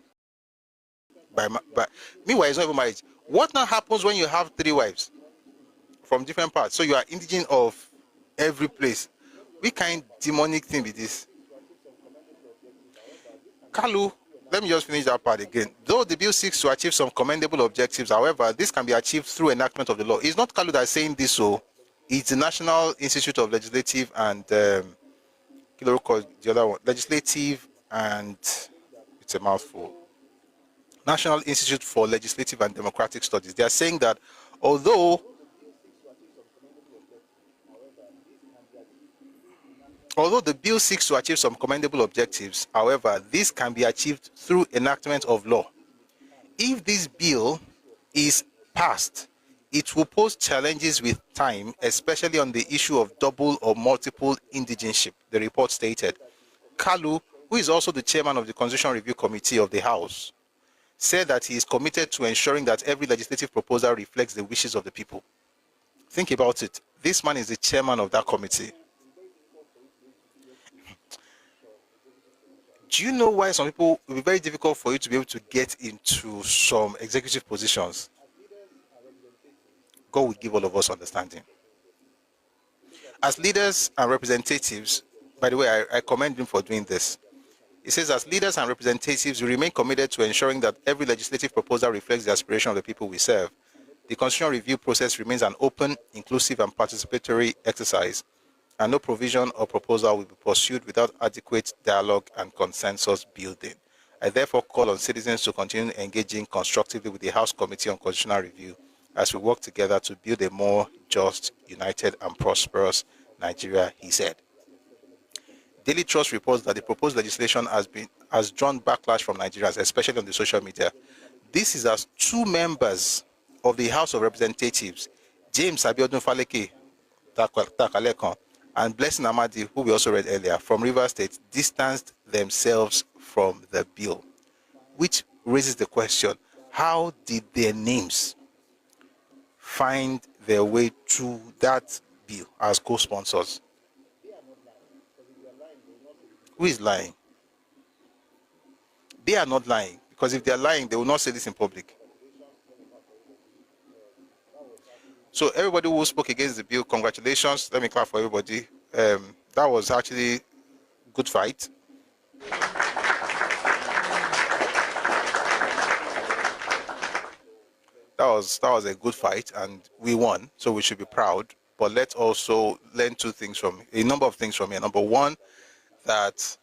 Meanwhile, he's not even married. What now happens when you have 3 wives from different parts? So you are indigene of every place. What kind of demonic thing be this? Kalu, let me just finish that part again. Though the bill seeks to achieve some commendable objectives, however, this can be achieved through enactment of the law. It's not Kalu that is saying this, so it's the National Institute of Legislative and the other one, Legislative and it's a mouthful. National Institute for Legislative and Democratic Studies. They are saying that although the bill seeks to achieve some commendable objectives, however, this can be achieved through enactment of law. If this bill is passed, it will pose challenges with time, especially on the issue of double or multiple indigenship, the report stated. Kalu, who is also the chairman of the Constitution Review Committee of the House, said that he is committed to ensuring that every legislative proposal reflects the wishes of the people. Think about it. This man is the chairman of that committee. Do you know why some people, it will be very difficult for you to be able to get into some executive positions? God will give all of us understanding. As leaders and representatives, by the way, I commend him for doing this. It says, as leaders and representatives, we remain committed to ensuring that every legislative proposal reflects the aspiration of the people we serve. The constitutional review process remains an open, inclusive, and participatory exercise, and no provision or proposal will be pursued without adequate dialogue and consensus building. I therefore call on citizens to continue engaging constructively with the House Committee on Constitutional Review as we work together to build a more just, united, and prosperous Nigeria, he said. Daily Trust reports that the proposed legislation has drawn backlash from Nigerians, especially on the social media. This is as 2 members of the House of Representatives, James Abiodun Faleke Takalekon and Blessing Amadi, who we also read earlier, from Rivers State, distanced themselves from the bill, which raises the question, how did their names find their way to that bill as co-sponsors? Who is lying? They are not lying, because if they are lying, they will not say this in public. So everybody who spoke against the bill, congratulations. Let me clap for everybody. That was actually a good fight. That was a good fight, and we won, so we should be proud. But let's also learn a number of things from here. Number one, that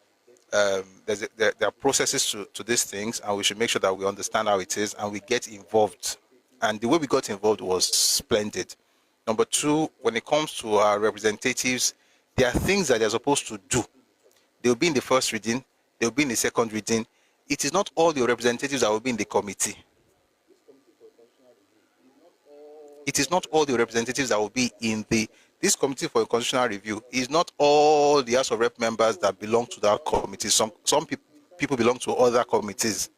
there are processes to these things, and we should make sure that we understand how it is and we get involved. And the way we got involved was splendid. Number two, when it comes to our representatives, there are things that they're supposed to do. They'll be in the first reading, they'll be in the second reading. It is not all the representatives that will be in the committee. It is not all the representatives that will be in this committee for a constitutional review. Is not all the House of Rep members that belong to that committee. Some people belong to other committees.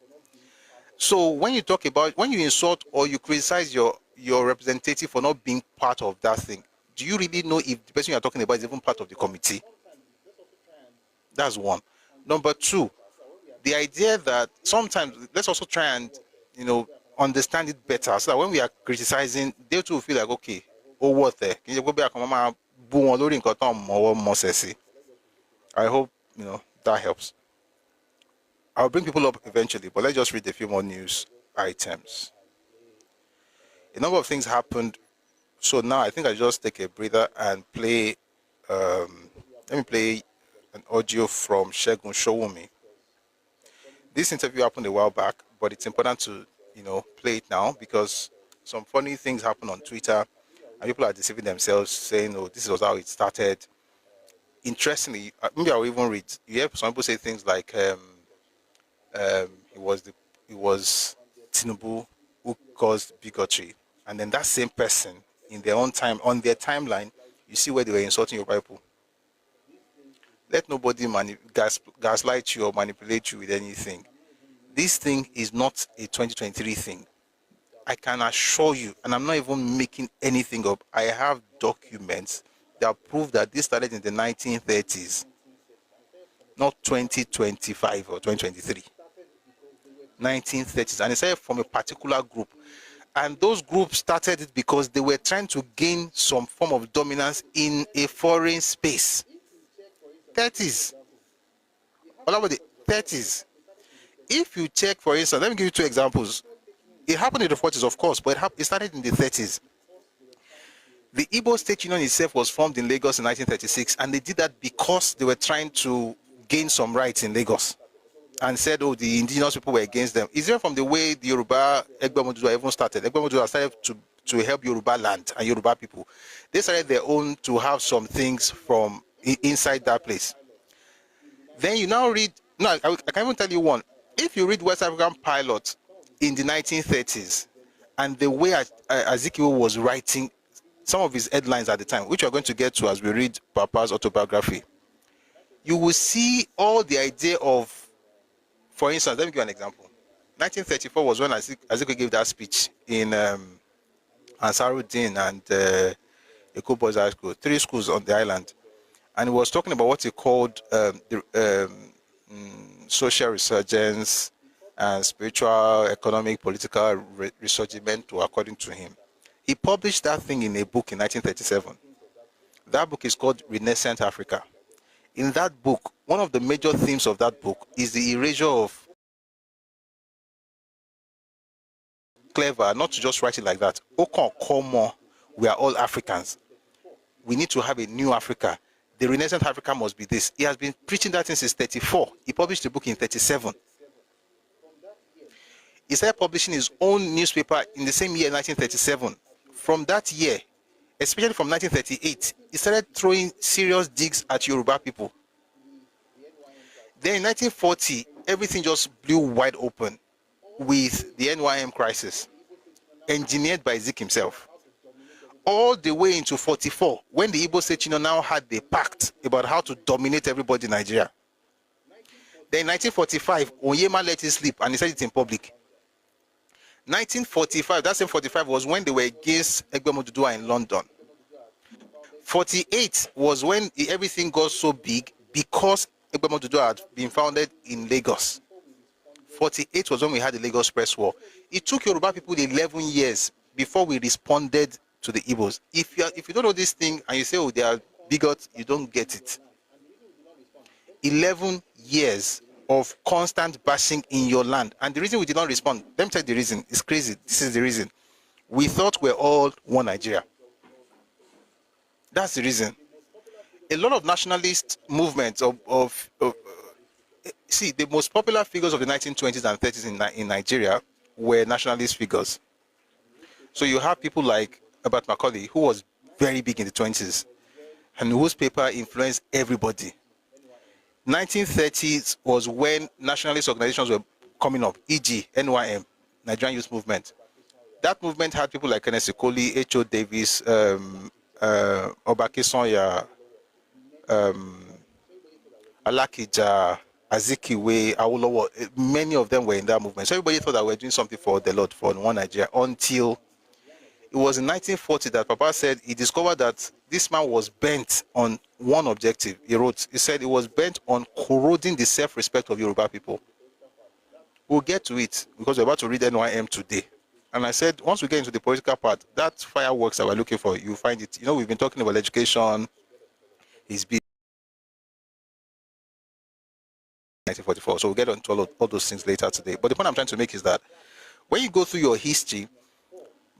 So when you insult or you criticize your representative for not being part of that thing, do you really know if the person you're talking about is even part of the committee? That's one. Number two, the idea that sometimes let's also try and understand it better, so that when we are criticizing, they too feel like, okay, oh, what there? I hope that helps. I'll bring people up eventually, but let's just read a few more news items. A number of things happened, so now I think I just take a breather and play. Let me play an audio from Segun Showumi. This interview happened a while back, but it's important to play it now because some funny things happen on Twitter and people are deceiving themselves saying, oh, this was how it started. Interestingly, maybe I'll even read. You hear some people say things like it was Tinubu who caused bigotry, and then that same person in their own time on their timeline, you see where they were insulting your people. Let nobody gaslight you or manipulate you with anything. This thing is not a 2023 thing. I can assure you, and I'm not even making anything up. I have documents that prove that this started in the 1930s, not 2025 or 2023. 1930s, and it started from a particular group. And those groups started it because they were trying to gain some form of dominance in a foreign space. 30s. All about the 30s. If you check, for instance, let me give you two examples. It happened in the 40s, of course, but it started in the 30s. The Igbo State Union itself was formed in Lagos in 1936, and they did that because they were trying to gain some rights in Lagos, and said, oh, the indigenous people were against them. It's even from the way the Yoruba Ẹgbẹ́ Modua even started. Ẹgbẹ́ Modua started to help Yoruba land and Yoruba people. They started their own to have some things from inside that place. Then you now read, no, I can even tell you one. If you read West African Pilot in the 1930s, and the way Azikiwe was writing some of his headlines at the time, which we're going to get to as we read Papa's autobiography, you will see all the idea of, for instance, let me give you an example. 1934 was when Azikiwe gave that speech in Ansaruddin and Eko Boys High School, 3 schools on the island. And he was talking about what he called social resurgence and spiritual, economic, political resurgence, according to him. He published that thing in a book in 1937. That book is called Renaissance Africa. In that book, one of the major themes of that book is the erasure of clever, not to just write it like that. We are all Africans. We need to have a new Africa. The Renaissance Africa must be this. He has been preaching that since 34. He published the book in 37. He started publishing his own newspaper in the same year, 1937. From that year, especially from 1938, he started throwing serious digs at Yoruba people. Then in 1940, everything just blew wide open with the NYM crisis, engineered by Zik himself. All the way into 44, when the Igbo State Union now had the pact about how to dominate everybody in Nigeria. Then in 1945, Onyema let it slip and he said it in public. 1945, that same 45 was when they were against Ẹgbẹ́ Modua in London. 48 was when everything got so big because Ẹgbẹ́ Modua had been founded in Lagos. 48 was when we had the Lagos Press War. It took Yoruba people 11 years before we responded to the Igbos. If you don't know this thing and you say, oh, they are bigots, you don't get it. 11 years of constant bashing in your land. And the reason we did not respond, let me tell you the reason. It's crazy. This is the reason. We thought we're all one Nigeria. That's the reason. A lot of nationalist movements see, the most popular figures of the 1920s and 30s in Nigeria were nationalist figures. So you have people like Herbert Macaulay, who was very big in the 20s. And newspaper influenced everybody. 1930s was when nationalist organizations were coming up, e.g. NYM, Nigerian Youth Movement. That movement had people like Kenneth Sikoli, H.O. Davis, Obake Sanya, Alakija, Azikiwe, Awolowo. Many of them were in that movement. So everybody thought that we were doing something for the Lord, for one Nigeria, until it was in 1940 that Papa said he discovered that this man was bent on one objective. He wrote, he said he was bent on corroding the self-respect of Yoruba people. We'll get to it because we're about to read NYM today. And I said, once we get into the political part, that fireworks that we're looking for, you find it. You know, we've been talking about education, his been 1944. So we'll get onto all those things later today. But the point I'm trying to make is that when you go through your history,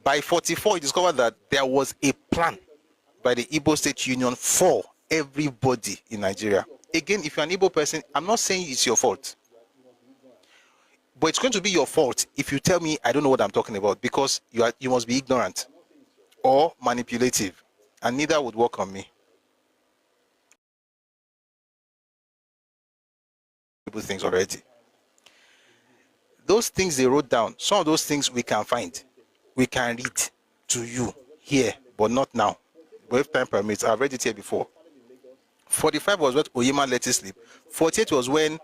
by 44, you discover that there was a plan by the Igbo State Union for everybody in Nigeria. Again, if you're an Igbo person, I'm not saying it's your fault. But it's going to be your fault if you tell me I don't know what I'm talking about, because you must be ignorant or manipulative, and neither would work on me. Things already. Those things they wrote down, some of those things we can find, we can read to you here, but not now. But if time permits, I've read it here before. 45 was when Oyema let it sleep. 48 was when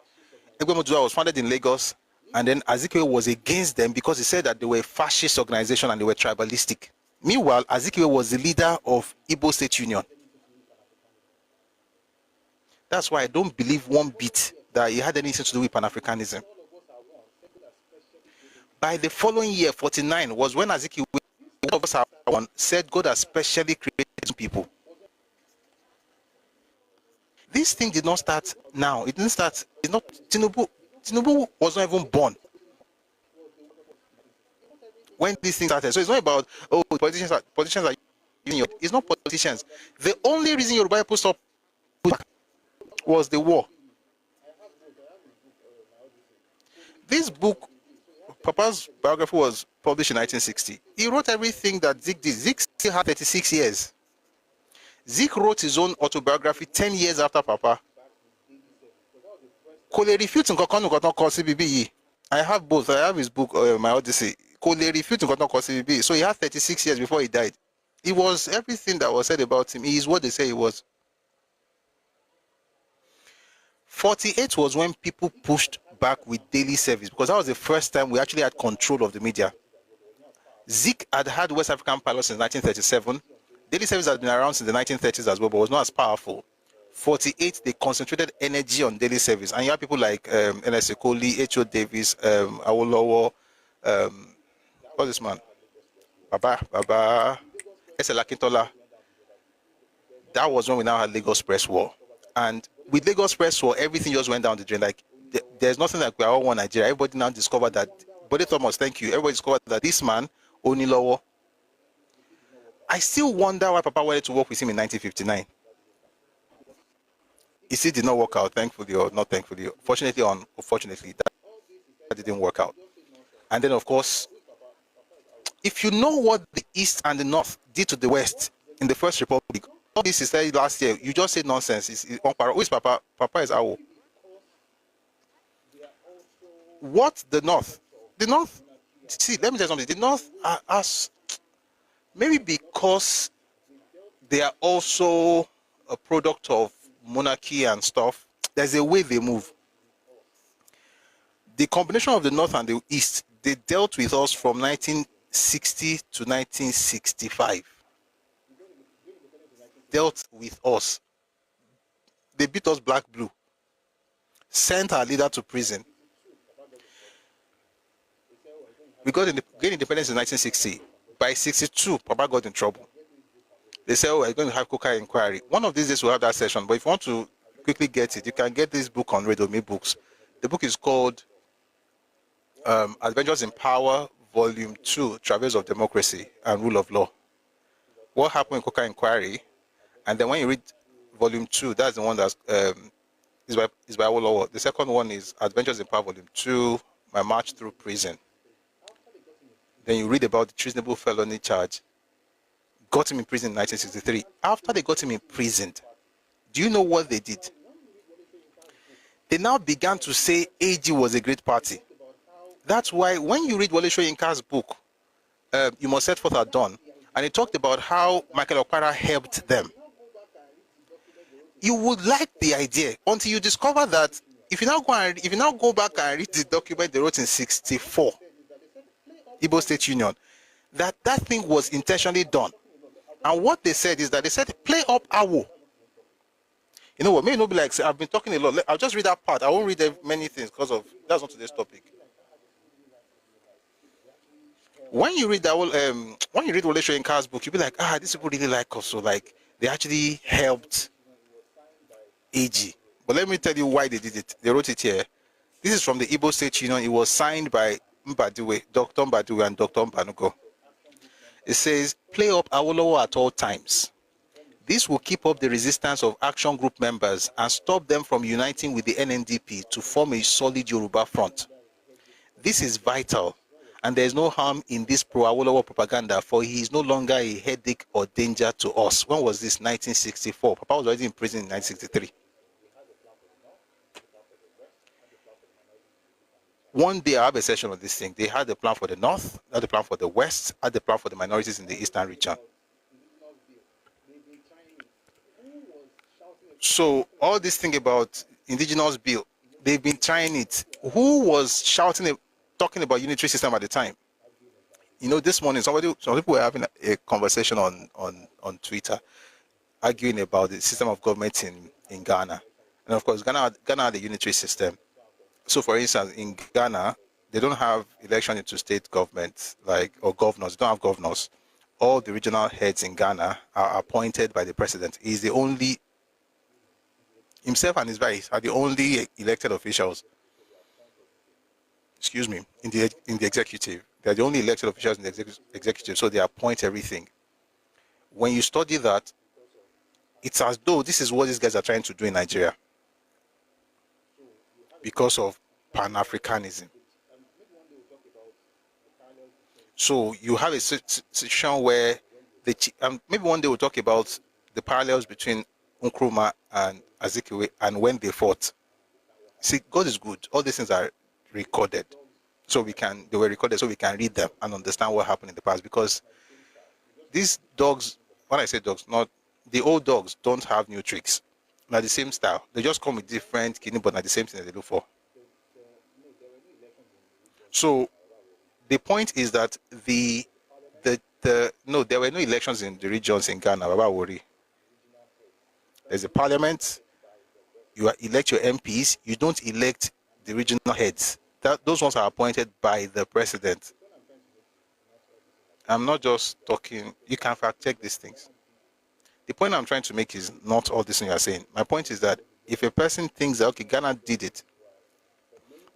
Egbemoduwa was founded in Lagos, and then Azikiwe was against them because he said that they were a fascist organization and they were tribalistic. Meanwhile, Azikiwe was the leader of Igbo State Union. That's why I don't believe one bit that he had anything to do with Pan-Africanism. By the following year, 49, was when Azikiwe said God has specially created people. This thing did not start now. It didn't start. It's not Tinubu was not even born when this thing started. So it's not about, oh, politicians are union. It's not politicians. The only reason Yoruba people stopped was the war. This book, Papa's biography, was published in 1960. He wrote everything that Zik did. Zik still had 36 years. Zik wrote his own autobiography 10 years after Papa. I have both. I have his book, my Odyssey. So he had 36 years before he died. It was everything that was said about him. He is what they say he was. 48 was when people pushed back with daily service, because that was the first time we actually had control of the media. Zik had West African pilots since 1937. Daily service had been around since the 1930s as well, but was not as powerful. 48, they concentrated energy on daily service. And you have people like N.S. Ekoli, H.O. Davis, Awolowo, what's this man? Baba, S.L. Akintola. That was when we now had Lagos Press War. And with Lagos Press War, everything just went down the drain. Like, there's nothing like we are all one Nigeria. Everybody now discovered that. Bode Thomas, thank you. Everybody discovered that this man, Onilowo. I still wonder why Papa wanted to work with him in 1959. It still did not work out, thankfully or not thankfully. Fortunately or unfortunately, that didn't work out. And then, of course, if you know what the East and the North did to the West in the First Republic, all this is said last year, you just said nonsense. Who is Papa? Papa is Awo. What the North? The North, see, let me tell you something. The North are us, maybe because they are also a product of monarchy and stuff, there's a way they move. The combination of the North and the East, they dealt with us from 1960 to 1965. Dealt with us. They beat us black blue. Sent our leader to prison. We gained independence in 1960. By 62, Papa got in trouble. They said, oh, we're going to have Coca inquiry. One of these days we'll have that session, but if you want to quickly get it, you can get this book on Radio Me Books. The book is called Adventures in Power, Volume 2, Travails of Democracy and Rule of Law. What happened in Coca inquiry? And then when you read Volume 2, that's the one that's is by Awolowo. The second one is Adventures in Power, Volume 2, My March Through Prison. Then you read about the treasonable felony charge. got him in prison in 1963. After they got him imprisoned, do you know what they did? They now began to say AG was a great party. That's why when you read Wole Soyinka's book, You Must Set Forth at Dawn, and he talked about how Michael Okpara helped them, you would like the idea until you discover that if you now go back and read the document they wrote in 64, Igbo State Union, that thing was intentionally done. And what they said is that they said, play up Awo. You know what, may not be like, I've been talking a lot. I'll just read that part. I won't read many things because of, that's not today's topic. When you read that, when you read Wole Soyinka's book, you'll be like, these people really like us. So like, they actually helped AG. But let me tell you why they did it. They wrote it here. This is from the Igbo State Union. It was signed by Mbadiwe, Dr. Mbadiwe and Dr. Mbanugo. It says, play up Awolowo at all times. This will keep up the resistance of action group members and stop them from uniting with the NNDP to form a solid Yoruba front. This is vital, and there is no harm in this pro-Awolowo propaganda, for he is no longer a headache or danger to us. When was this? 1964. Papa was already in prison in 1963. One day I have a session on this thing. They had a plan for the North, had a plan for the West, had a plan for the minorities in the Eastern region. So all this thing about indigenous bill, they've been trying it. Who was talking about unitary system at the time? You know, this morning, some people were having a conversation on Twitter, arguing about the system of government in Ghana. And of course, Ghana had a unitary system. So for instance, in Ghana, they don't have election into state government, or governors. They don't have governors. All the regional heads in Ghana are appointed by the president. He's the only, himself and his vice are the only elected officials, excuse me, in the executive. They're the only elected officials in the executive, so they appoint everything. When you study that, it's as though this is what these guys are trying to do in Nigeria because of Pan-Africanism. So you have a situation where maybe one day we'll talk about the parallels between Nkrumah and Azikiwe and when they fought. See, God is good. All these things are recorded. They were recorded so we can read them and understand what happened in the past, because these dogs, when I say dogs, not the old dogs, don't have new tricks. They're the same style. They just come with different kidney, but not the same thing that they look for. So the point is that no, there were no elections in the regions in Ghana. Baba worry. There's a parliament. You elect your MPs. You don't elect the regional heads. Those ones are appointed by the president. I'm not just talking. You can fact check these things. The point I'm trying to make is not all this thing you're saying. My point is that if a person thinks that, okay, Ghana did it,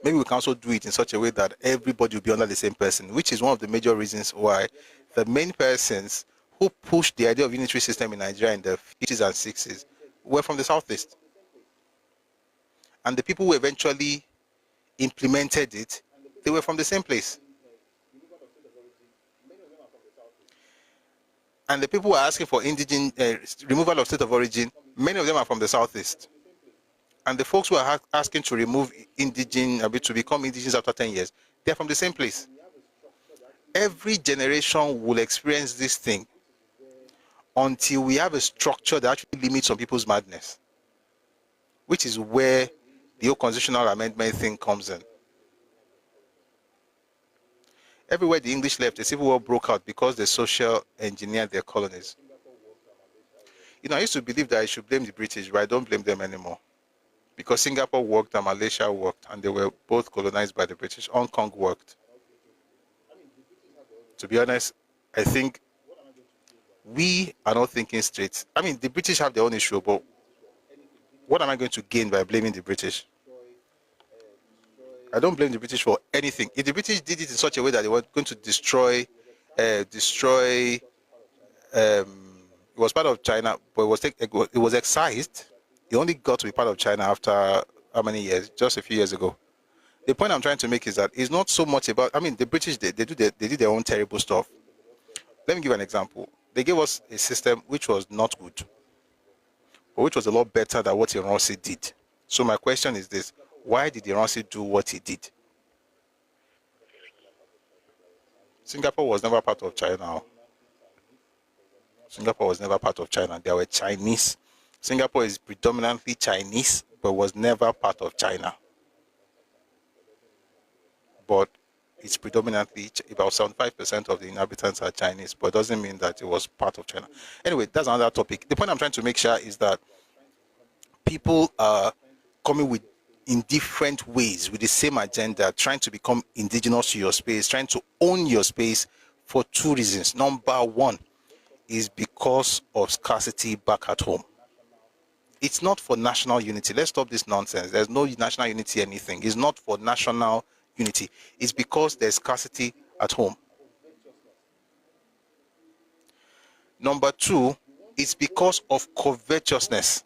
maybe we can also do it in such a way that everybody will be under the same person, which is one of the major reasons why the main persons who pushed the idea of unitary system in Nigeria in the 50s and 60s were from the Southeast. And the people who eventually implemented it, they were from the same place. And the people who are asking for removal of state of origin, many of them are from the Southeast. And the folks who are asking to remove to become indigenous after 10 years, they're from the same place. Every generation will experience this thing until we have a structure that actually limits some people's madness, which is where the whole constitutional amendment thing comes in. Everywhere the English left, a civil war broke out because they social engineered their colonies. You know, I used to believe that I should blame the British, but I don't blame them anymore. Because Singapore worked and Malaysia worked, and they were both colonized by the British. Hong Kong worked. To be honest, I think we are not thinking straight. I mean, the British have their own issue, but what am I going to gain by blaming the British? I don't blame the British for anything. If the British did it in such a way that they were going to destroy, it was part of China, but it was excised. It only got to be part of China after how many years? Just a few years ago. The point I'm trying to make is that it's not so much about, I mean, the British, they did their own terrible stuff. Let me give an example. They gave us a system which was not good, but which was a lot better than what Iransi did. So my question is this: why did Iransi do what he did? Singapore was never part of China. Singapore was never part of China. They were Chinese. Singapore is predominantly Chinese, but was never part of China. But it's predominantly about 75% of the inhabitants are Chinese, but it doesn't mean that it was part of China. Anyway, that's another topic. The point I'm trying to make sure is that people are coming with in different ways with the same agenda, trying to become indigenous to your space, trying to own your space for two reasons. Number one is because of scarcity back at home. It's not for national unity. Let's stop this nonsense. There's no national unity anything. It's not for national unity. It's because there's scarcity at home. Number two, it's because of covetousness.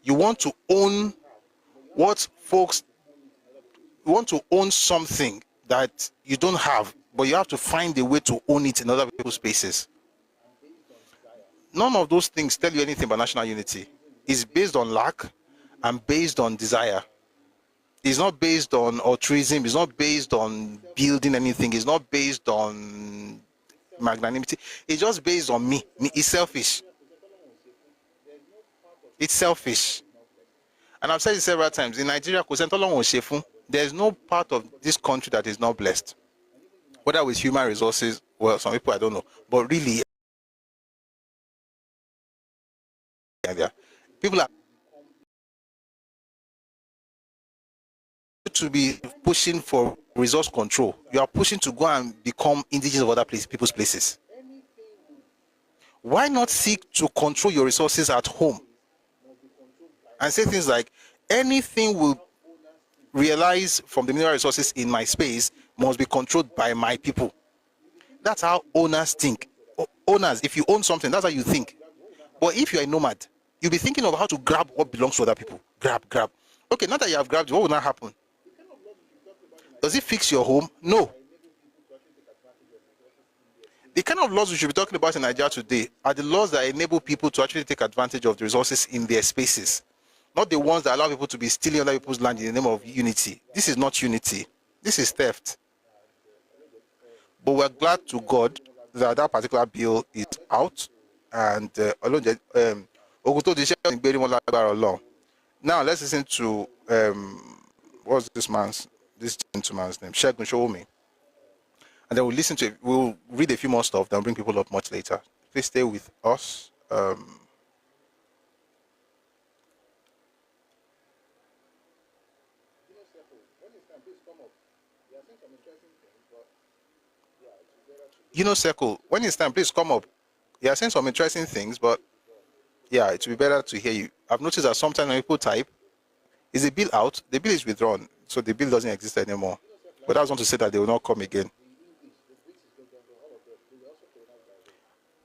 You want to own what folks, you want to own something that you don't have, but you have to find a way to own it in other people's spaces. None of those things tell you anything about national unity. It's based on lack and based on desire. It's not based on altruism. It's not based on building anything. It's not based on magnanimity. It's just based on me. It's selfish. It's selfish. And I've said it several times. In Nigeria, there's no part of this country that is not blessed. Whether with human resources, well, some people I don't know. But really, people are to be pushing for resource control. You are pushing to go and become indigenous of other people's places. Why not seek to control your resources at home? And say things like, anything will realize from the mineral resources in my space must be controlled by my people. That's how owners think. Owners, if you own something, that's how you think. But if you're a nomad, you'll be thinking of how to grab what belongs to other people. Grab. Okay, now that you have grabbed, what will now happen? Does it fix your home? No. The kind of laws we should be talking about in Nigeria today are the laws that enable people to actually take advantage of the resources in their spaces, not the ones that allow people to be stealing other people's land in the name of unity. This is not unity. This is theft. But we're glad to God that that particular bill is out. And now let's listen to what's this gentleman's name? Shegun Showme. And then we'll listen to it. We'll read a few more stuff, then bring people up much later. Please stay with us. Circle, when it's time, please come up. You are saying some interesting things, but yeah, it will be better to hear you. I've noticed that sometimes when people type, is the bill out? The bill is withdrawn, so the bill doesn't exist anymore. But I was want to say that they will not come again.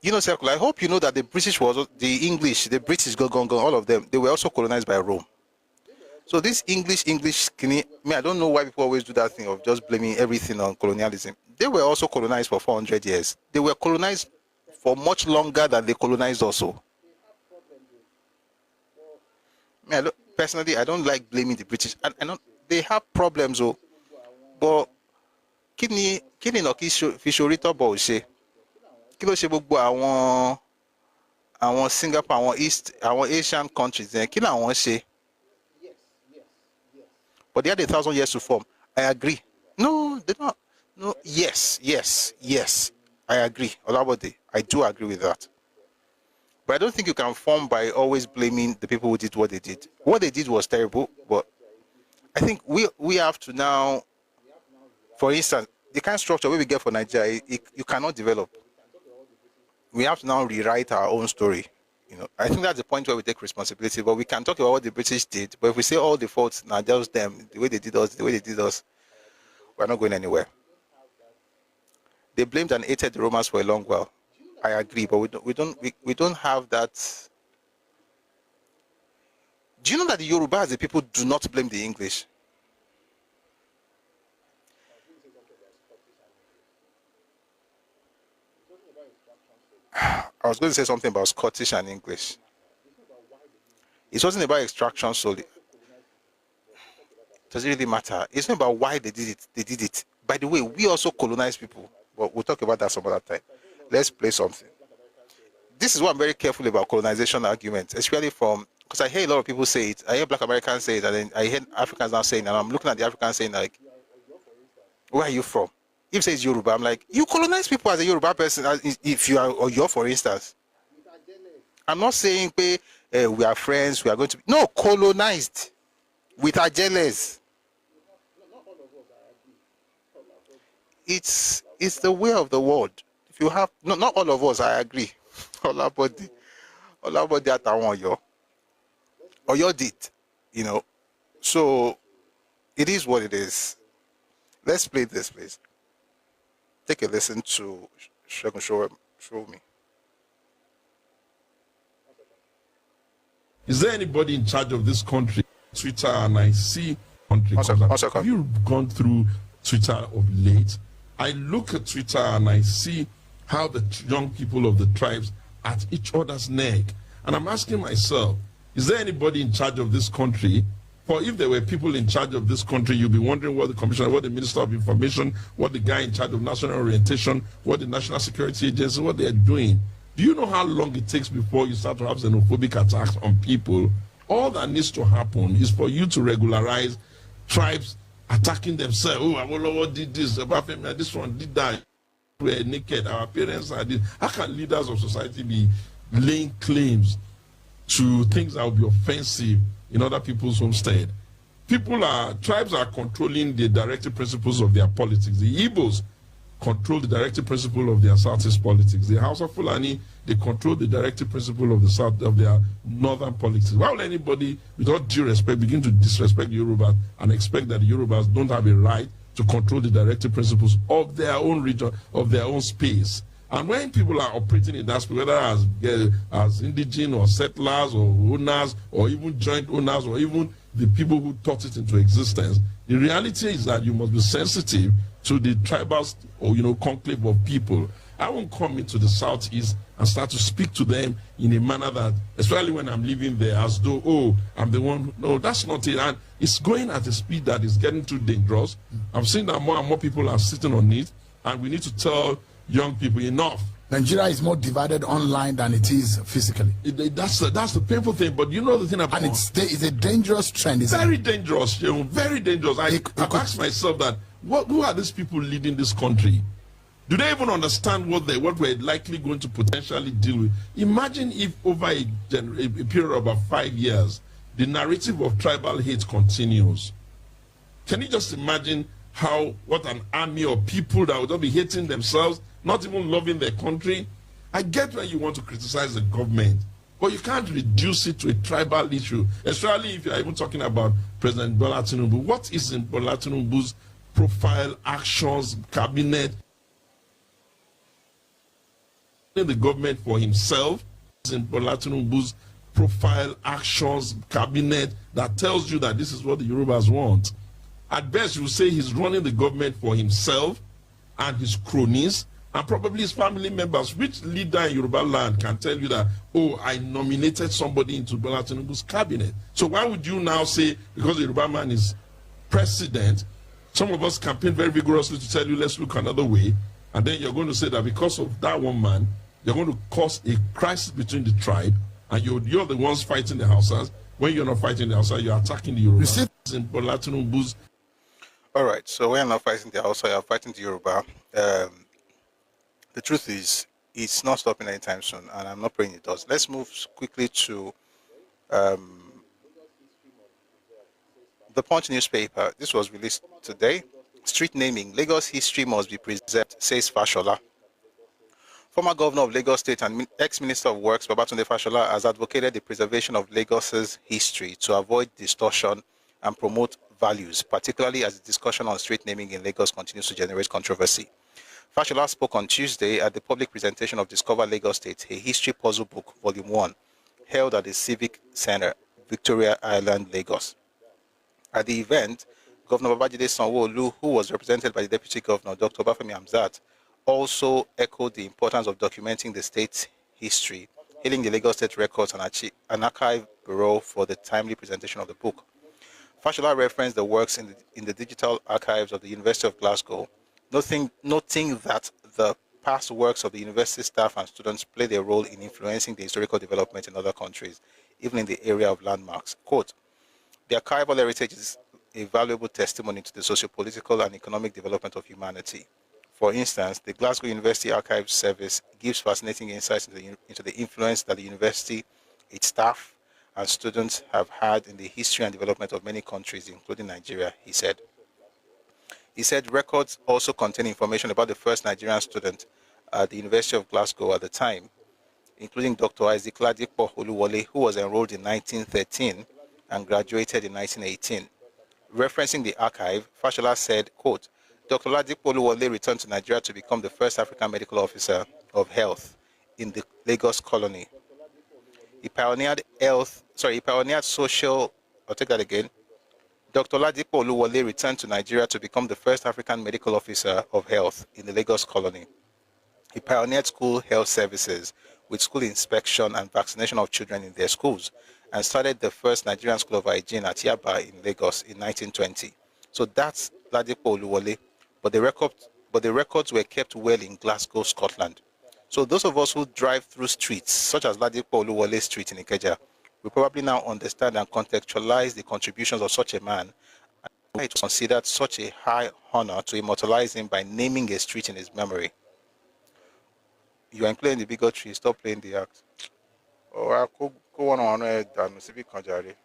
Circle, I hope you know that the British was, the English, the British, all of them, they were also colonized by Rome. So this English, I don't know why people always do that thing of just blaming everything on colonialism. They were also colonized for 400 years. They were colonized for much longer than they colonized also. Personally, I don't like blaming the British. I know they have problems, but kidney no fishorito boshe. Kilo she gbogbo àwọn Singapore, àwọn Asian countries then kí làwọn ṣe. But they had 1,000 years to form. I agree. No, they don't. No, yes. I agree. Olabode, I do agree with that. But I don't think you can form by always blaming the people who did what they did. What they did was terrible, but I think we have to now, for instance, the kind of structure we get for Nigeria, you cannot develop. We have to now rewrite our own story. I think that's the point where we take responsibility. But we can talk about what the British did. But if we say all the faults, now just them, the way they did us, we're not going anywhere. They blamed and hated the Romans for a long while. I agree, but we don't have that. Do you know that the Yorubas, the people, do not blame the English? I was going to say something about Scottish and English. It wasn't about extraction solely. Does it really matter? It's not about why they did it. They did it. By the way, we also colonize people, but we'll talk about that some other time. Let's play something. This is why I'm very careful about colonization arguments, especially from, because I hear a lot of people say it. I hear Black Americans say it, and then I hear Africans now saying, and I'm looking at the Africans saying like, where are you from? If it says Yoruba, I'm like, you colonize people as a Yoruba person, if you are, or you're, for instance. I'm not saying we are friends, we are going to be, no, colonized with Ajeles. It's the way of the world. If you have, no, not all of us, I agree. All our body at Oyo did, you know. So it is what it is. Let's play this, please. Take a listen to show me. Is there anybody in charge of this country? Twitter, and I see country. Have you gone through Twitter of late? I look at Twitter and I see how the young people of the tribes at each other's neck. And I'm asking myself, is there anybody in charge of this country? For if there were people in charge of this country, you'd be wondering what the commissioner, what the Minister of Information, what the guy in charge of national orientation, what the National Security Agency, what they're doing. Do you know how long it takes before you start to have xenophobic attacks on people? All that needs to happen is for you to regularize tribes attacking themselves. Oh, Awolowo did this, this one did that. We're naked, our parents are this. How can leaders of society be laying claims to things that will be offensive in other people's homestead? Tribes are controlling the directive principles of their politics. The Igbos control the directive principle of their Southeast politics. The Hausa Fulani, they control the directive principle of the South, of their northern politics. Why would anybody, with all due respect, begin to disrespect the Yorubas and expect that the Yorubas don't have a right to control the directive principles of their own region, of their own space? And when people are operating in that space, whether as indigenous or settlers or owners or even joint owners or even the people who taught it into existence, the reality is that you must be sensitive to the tribal or conclave of people. I won't come into the Southeast and start to speak to them in a manner that, especially when I'm living there, as though, oh, I'm the one. No, that's not it. And it's going at a speed that is getting too dangerous. I'm seeing that more and more people are sitting on it, and we need to tell young people enough. Nigeria is more divided online than it is physically. That's the painful thing. But you know the thing about, and it's a dangerous trend. Very dangerous, very dangerous. I've asked myself that, who are these people leading this country? Do they even understand what we're likely going to potentially deal with? Imagine if over a period of about 5 years, the narrative of tribal hate continues. Can you just imagine what an army of people that would be hating themselves, not even loving their country? I get when you want to criticize the government, but you can't reduce it to a tribal issue, especially if you're even talking about President Bola Tinubu. What is in Bola Tinubu's profile, actions, cabinet? The government for himself, in Bola Tinubu's profile, actions, cabinet that tells you that this is what the Yorubas want. At best, you will say he's running the government for himself and his cronies and probably his family members. Which leader in Yoruba land can tell you that, oh, I nominated somebody into Bola Tinubu's cabinet? So why would you now say, because the Yoruba man is president, some of us campaign very vigorously to tell you, let's look another way, and then you're going to say that because of that one man, you're going to cause a crisis between the tribe, and you're the ones fighting the Hausas. When you're not fighting the Hausa, you're attacking the Yoruba. In Bola Tinubu's. All right, so when you're not fighting the Hausa, you're fighting the Yoruba. The truth is, it's not stopping anytime soon, and I'm not praying it does. Let's move quickly to the Punch newspaper. This was released today. Street naming: Lagos history must be preserved, says Fashola. Former governor of Lagos State and ex-minister of Works, Babatunde Fashola, has advocated the preservation of Lagos's history to avoid distortion and promote values, particularly as the discussion on street naming in Lagos continues to generate controversy. Fashola spoke on Tuesday at the public presentation of Discover Lagos State, a history puzzle book, Volume 1, held at the Civic Center, Victoria Island, Lagos. At the event, Governor Babajide Sanwo-Olu, who was represented by the Deputy Governor, Dr. Bafemi Hamzat, also echoed the importance of documenting the state's history, hailing the Lagos State Records and an archive bureau for the timely presentation of the book. Fashola referenced the works in the digital archives of the University of Glasgow, noting that the past works of the university staff and students played a role in influencing the historical development in other countries, even in the area of landmarks. Quote, the archival heritage is a valuable testimony to the socio-political and economic development of humanity. For instance, the Glasgow University Archives Service gives fascinating insights into the influence that the university, its staff, and students have had in the history and development of many countries, including Nigeria, he said. He said records also contain information about the first Nigerian student at the University of Glasgow at the time, including Dr. Isaac Ladipo Oluwole, who was enrolled in 1913 and graduated in 1918. Referencing the archive, Fashola said, quote, Dr. Ladipo Oluwole returned to Nigeria to become the first African medical officer of health in the Lagos colony. He pioneered social, I'll take that again. Dr. Ladipo Oluwole returned to Nigeria to become the first African medical officer of health in the Lagos colony. He pioneered school health services with school inspection and vaccination of children in their schools, and started the first Nigerian School of Hygiene at Yaba in Lagos in 1920. So that's Ladipo Oluwole, but the records were kept well in Glasgow, Scotland. So those of us who drive through streets, such as Ladipo Oluwole Street in Ikeja, we probably now understand and contextualize the contributions of such a man, and why it was considered such a high honor to immortalize him by naming a street in his memory. You are including the bigotry, stop playing the act. Oh, I could go on and civic conjure.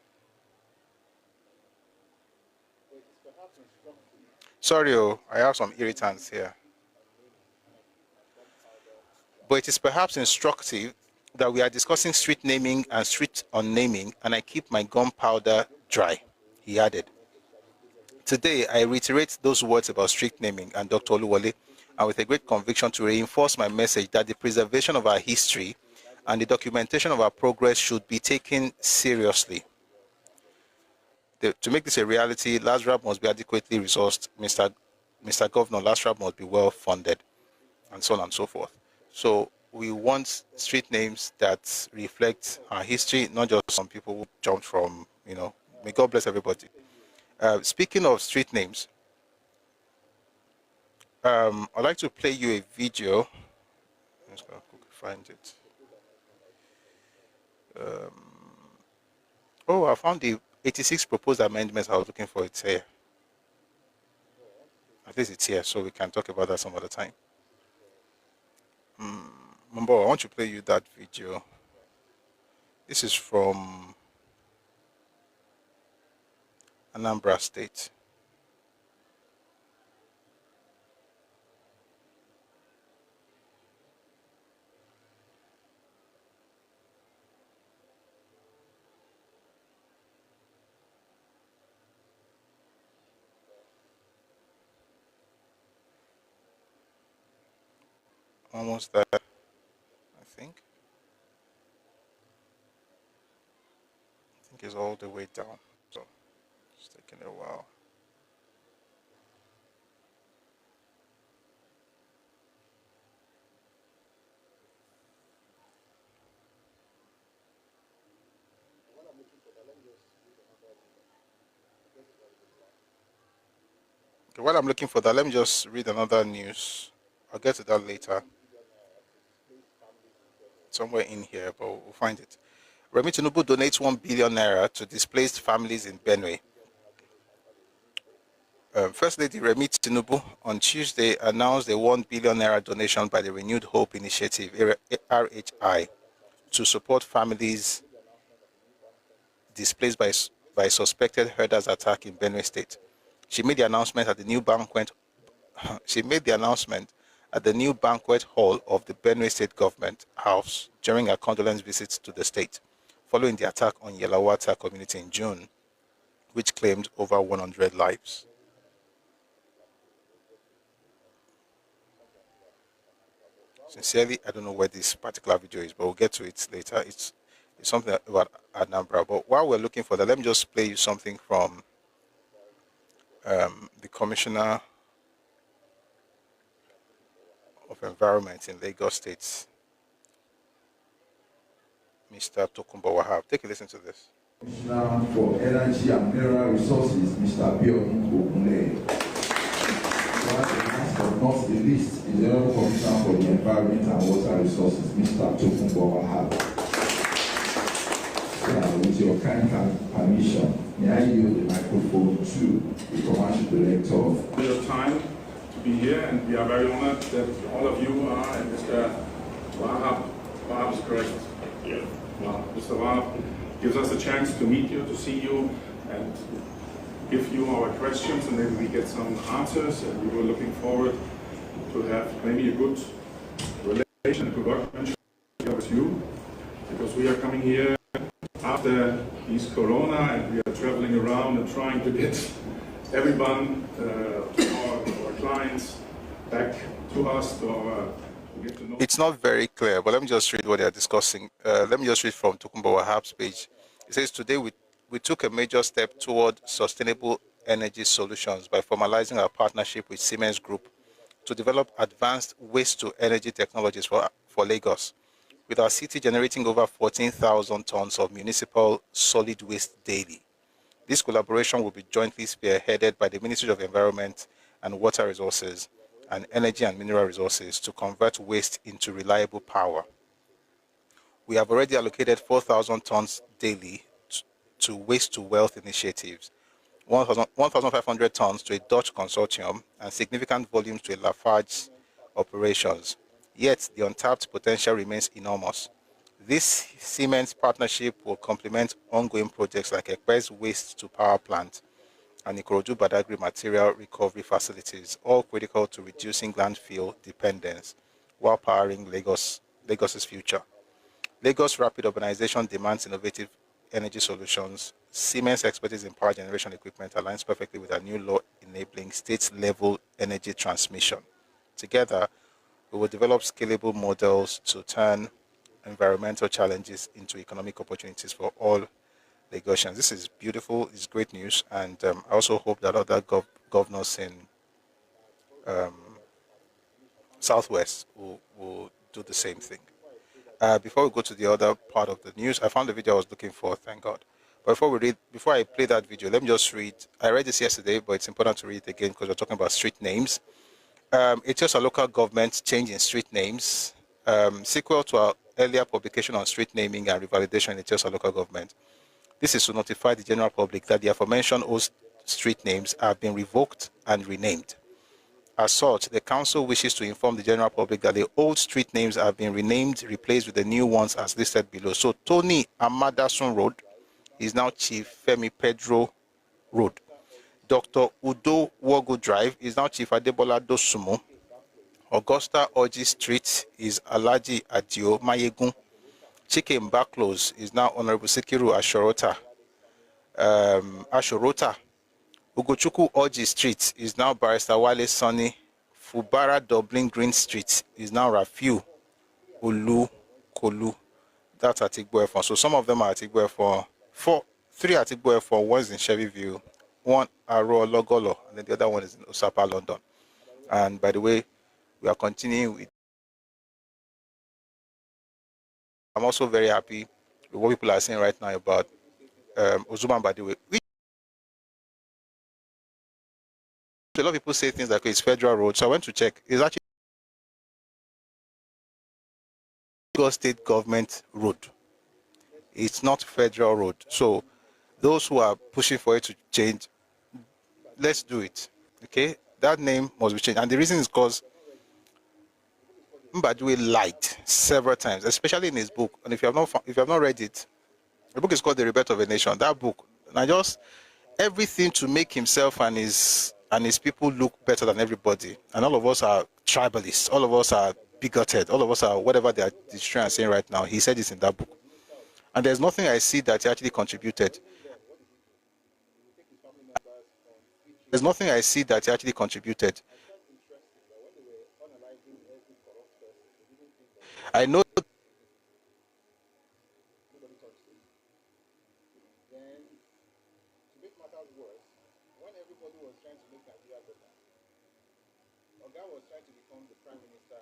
Sorry, I have some irritants here. But it is perhaps instructive that we are discussing street naming and street unnaming, and I keep my gunpowder dry, he added. Today, I reiterate those words about street naming and Dr. Oluwole, and with a great conviction to reinforce my message that the preservation of our history and the documentation of our progress should be taken seriously. To make this a reality, LASRAB must be adequately resourced, Mr. Governor, LASRAB must be well funded, and so on and so forth. So we want street names that reflect our history, not just some people who jumped from, may God bless everybody. Speaking of street names, I'd like to play you a video. I'm just going to quickly find it. I found the 86 proposed amendments. I was looking for it here. At least it's here, so we can talk about that some other time. Mambo, I want to play you that video. This is from Anambra State. Almost there, I think. I think it's all the way down, so it's taking a while. Okay, while I'm looking for that, let me just read another news. I'll get to that later. Somewhere in here, but we'll find it. Remi Tinubu donates 1 billion naira to displaced families in Benue. First Lady Remi Tinubu on Tuesday announced a 1 billion naira donation by the Renewed Hope Initiative, RHI, to support families displaced by suspected herders attack in Benue State. She made the announcement at the new banquet. At the new banquet hall of the Benue State Government House during a condolence visit to the state, following the attack on Yelawata community in June, which claimed over 100 lives. Sincerely, I don't know where this particular video is, but we'll get to it later. It's something about Anambra. But while we're looking for that, let me just play you something from the Commissioner of of Environment in Lagos State, Mr. Tokunbo Wahab. Take a listen to this. Commissioner for Energy and Mineral Resources, Mr. Ogunle. Last but not the least, is the Honorable Commissioner for the Environment and Water Resources, Mr. Tokunbo Wahab. With your kind permission, may I yield the microphone to the Commercial Director. A bit of time to be here, and we are very honored that all of you are, and Mr. Wahab is correct. Yeah. Well, Mr. Wahab gives us a chance to meet you, to see you, and give you our questions, and maybe we get some answers, and we were looking forward to have maybe a good relation, a good workmanship with you, because we are coming here after this corona, and we are traveling around and trying to get everyone, our clients, back to us, to get to know. It's not very clear, but let me just read what they are discussing. Let me just read from Tokunbo Wahab's page. It says, today we took a major step toward sustainable energy solutions by formalizing our partnership with Siemens Group to develop advanced waste-to-energy technologies for Lagos, with our city generating over 14,000 tons of municipal solid waste daily. This collaboration will be jointly spearheaded by the Ministry of Environment and Water Resources and Energy and Mineral Resources to convert waste into reliable power. We have already allocated 4,000 tons daily to waste-to-wealth initiatives, 1,500 tons to a Dutch consortium, and significant volumes to a Lafarge operations. Yet, the untapped potential remains enormous. This Siemens partnership will complement ongoing projects like Ekpe's waste-to-power plant and Ikorodu Badagry material recovery facilities, all critical to reducing landfill dependence while powering Lagos's future. Lagos' rapid urbanization demands innovative energy solutions. Siemens' expertise in power generation equipment aligns perfectly with our new law enabling state-level energy transmission. Together, we will develop scalable models to turn environmental challenges into economic opportunities for all Lagosians. This is beautiful, it's great news, and I also hope that other governors in Southwest will do the same thing. Before we go to the other part of the news, I found the video I was looking for, thank God. But before I play that video, let me just read. I read this yesterday, but it's important to read it again because we're talking about street names. It's just a local government changing street names, sequel to our earlier publication on street naming and revalidation in Etiosa local government. This is to notify the general public that the aforementioned old street names have been revoked and renamed. As such, the council wishes to inform the general public that the old street names have been renamed, replaced with the new ones as listed below. So Tony Amadasun Road is now Chief Femi Pedro Road. Dr. Udo Wogo Drive is now Chief Adebola Dosumu. Augusta Oji Street is Alaji Adio Mayegun. Chikemba Close is now Honorable Sikiru Ashorota. Ugochukwu Oji Street is now Barrister Wale Sonny. Fubara Dublin Green Street is now Rafiu Ulu Kolu. That's at Igboefon. So some of them are at Igboefon. Three at Igboefon, one is in Chevy View, one Aro Logolo, and then the other one is in Osapa, London. And by the way, we are continuing with. I'm also very happy with what people are saying right now about Ozuman Badiwe. A lot of people say things like it's federal road, so I went to check. It's actually Lagos state government road. It's not federal road. So those who are pushing for it to change, let's do it. Okay, that name must be changed, and the reason is because Mbadiwe lied several times, especially in his book. And if you have not read it, the book is called The Rebirth of a Nation. That book, and just everything to make himself and his people look better than everybody. And all of us are tribalists. All of us are bigoted. All of us are whatever they are trying to say right now. He said this in that book. And there's nothing I see that he actually contributed. There's nothing I see that he actually contributed. I know. Oga was trying to become the prime minister.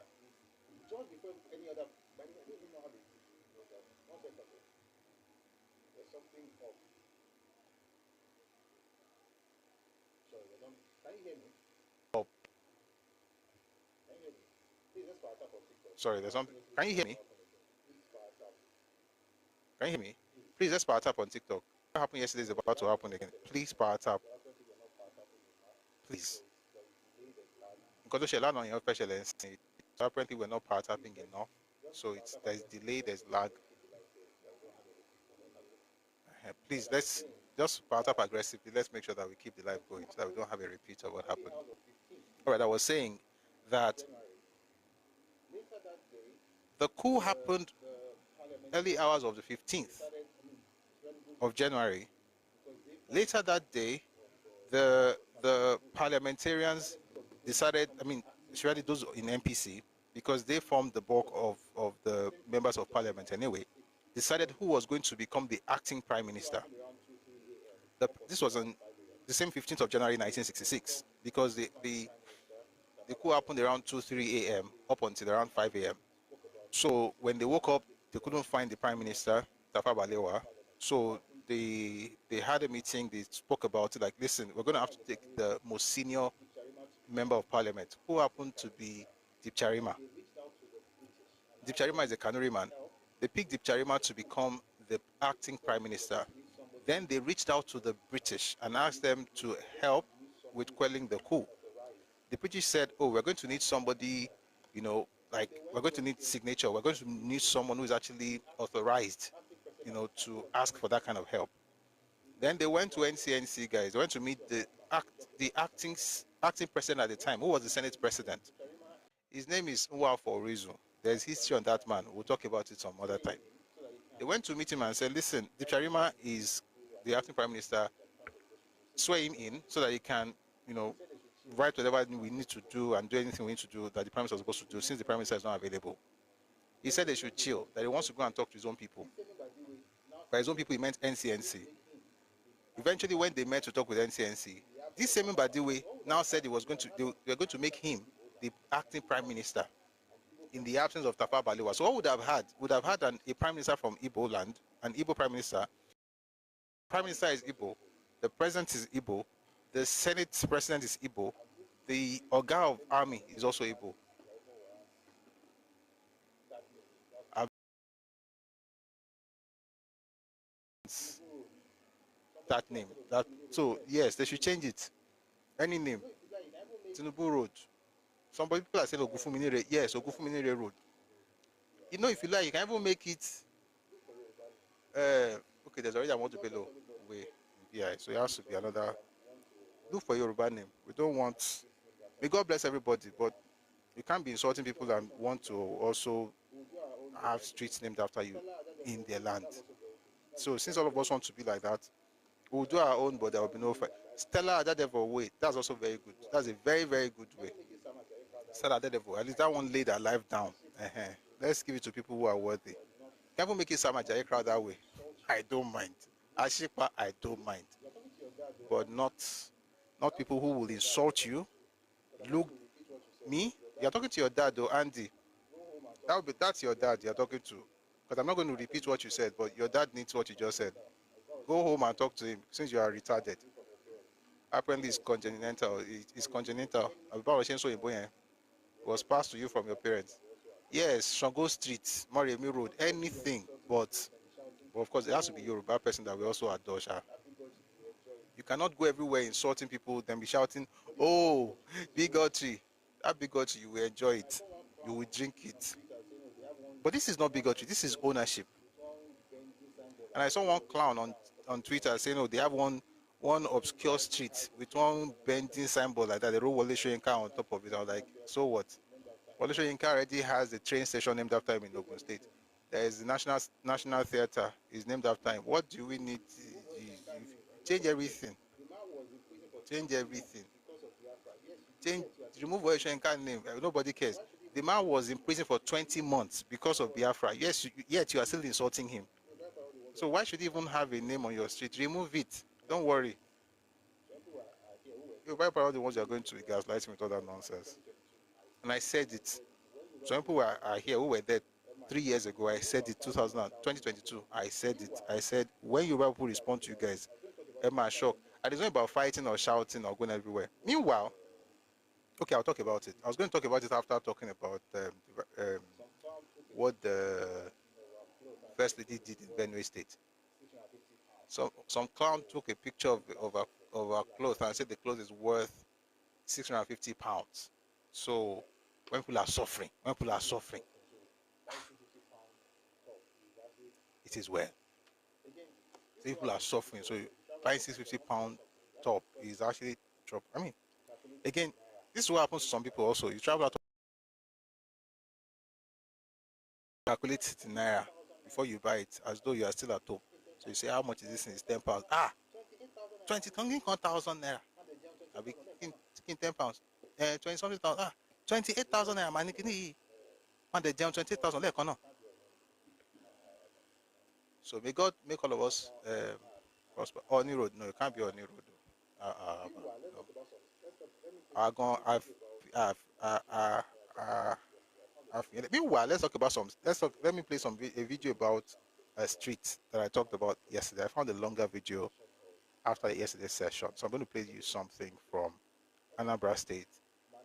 just before any other, I don't even know how they do that. One second. There's something off. Sorry, can you hear me? Oh. Can you hear me? Please, let's power tap on TikTok. Sorry, there's something. Can you hear me? Can you hear me? Please, let's power tap on TikTok. What happened yesterday is about to happen again. Please power tap. Please. Because the land on your special so apparently we're not power tapping enough. So there's delay, there's lag. Please, let's just power tap aggressively. Let's make sure that we keep the live going so that we don't have a repeat of what happened. All right, I was saying that the coup happened early hours of the 15th of January. Later that day, the parliamentarians decided, especially those in MPC, because they formed the bulk of the members of parliament anyway, decided who was going to become the acting prime minister. This was on the same 15th of January 1966, because the coup happened around 2-3 a.m. up until around 5 a.m. So when they woke up, they couldn't find the prime minister, Tafawa Balewa. So they had a meeting, they spoke about it, like, listen, we're going to have to take the most senior member of parliament, who happened to be Deep Charima. Deep Charima is a Kanuri man. They picked Deep Charima to become the acting prime minister. Then they reached out to the British and asked them to help with quelling the coup. The British said, oh, we're going to need somebody, we're going to need signature. We're going to need someone who is actually authorized, to ask for that kind of help. Then they went to NCNC guys. They went to meet the acting president at the time, who was the Senate president. His name is Nwa for a reason. There's history on that man. We'll talk about it some other time. They went to meet him and said, listen, Deep Charima is the acting prime minister. Swear him in so that he can, write whatever we need to do and do anything we need to do that the prime minister is supposed to do, since the prime minister is not available. He said they should chill, that he wants to go and talk to his own people. By his own people, he meant NCNC. Eventually, when they met to talk with NCNC, this same Mbadiwe now said they were going to make him the acting prime minister in the absence of Tafawa Balewa. So what would have had? Would have had a prime minister from Igbo land, an Igbo prime minister. Prime minister is Igbo, the president is Igbo, the Senate president is Igbo, the Oga of Army is also Igbo. That name. So yes, they should change it. Any name. Tinubu Road. Some people are saying Ogufuminire. Yes, Ogufuminire Road. If you like, you can even make it. Okay, there's already a Montebello way. Yeah, so it has to be another. Look for your Yoruba name. We don't want. May God bless everybody, but you can't be insulting people and want to also have streets named after you in their land. So since all of us want to be like that, we'll do our own, but there will be no fight. Stella Adadevo way, that's also very good. That's a very, very good way. Stella Adadevo, at least that one laid her life down. Let's give it to people who are worthy. Can we make it Sama Jai crowd that way? I don't mind. Ashipa, I don't mind. But not people who will insult you. Look, me? You're talking to your dad though, Andy. That's your dad you're talking to. Because I'm not going to repeat what you said, but your dad needs what you just said. Go home and talk to him since you are retarded. Apparently it's congenital. It's congenital. It was passed to you from your parents. Yes, Shango Street, Mariemi Road, anything. But of course, it has to be Yoruba person that we also adore. You cannot go everywhere insulting people, then be shouting, oh, bigotry. That bigotry, you will enjoy it. You will drink it. But this is not bigotry. This is ownership. And I saw one clown on Twitter saying, oh, they have one obscure street with one bending signboard like that. They wrote Wole Soyinka on top of it. I was like, so what? Wole Soyinka already has a train station named after him in Ogun State. There is the National Theatre is named after him. What do we need? Change everything. Change everything. Remove Wole Soyinka's name. Nobody cares. The man was in prison for 20 months because of Biafra. Yes, yet you are still insulting him. So why should he even have a name on your street? Remove it. Don't worry. You're very proud of the ones you are going to be gaslighting with all that nonsense. And I said it. Some people are here who were there 3 years ago. I said it 2022. I said it. I said when Yoruba people respond to you guys, Emma shock. And it's not about fighting or shouting or going everywhere. Meanwhile, okay, I'll talk about it. I was going to talk about it after talking about what the First Lady did in Benue State. So some clown took a picture of her clothes and said the clothes is worth £650. So when people are suffering, it is well. So people are suffering. So buying £650 top is actually drop. I mean, again, this is what happens to some people also. You travel out, calculate it in naira before you buy it, as though you are still at home. So you say, how much is this? It's £10. 20,000 naira. I'll be taking £10. 20 something thousand. 28,000 naira. Man, when they jam 28,000, let no. So may God make all of us prosper. On the road, no, it can't be on the road. Meanwhile, let's talk about some. Let me play a video about a street that I talked about yesterday. I found a longer video after yesterday's session, so I'm going to play you something from Anambra State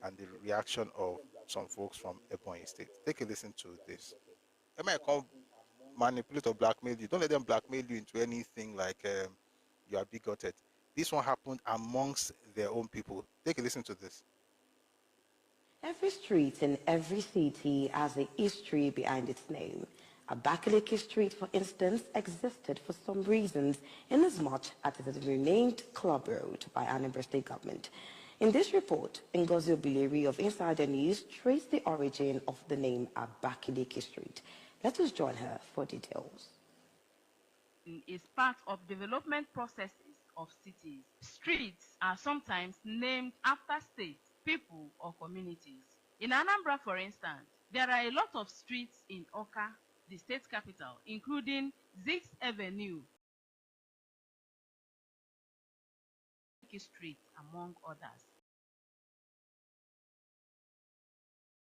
and the reaction of some folks from Ebonyi State. Take a listen to this. They might come manipulate or blackmail you. Don't let them blackmail you into anything like you are bigoted. This one happened amongst their own people. Take a listen to this. Every street in every city has a history behind its name. Abakaliki Street, for instance, existed for some reasons, inasmuch as it has renamed Club Road by Anambra State government. In this report, Ngozi Obileri of Insider News traced the origin of the name Abakaliki Street. Let us join her for details. Is part of development processes of cities. Streets are sometimes named after states, people, or communities. In Anambra, for instance, there are a lot of streets in Oka, the state capital, including 6th Avenue, Street, among others.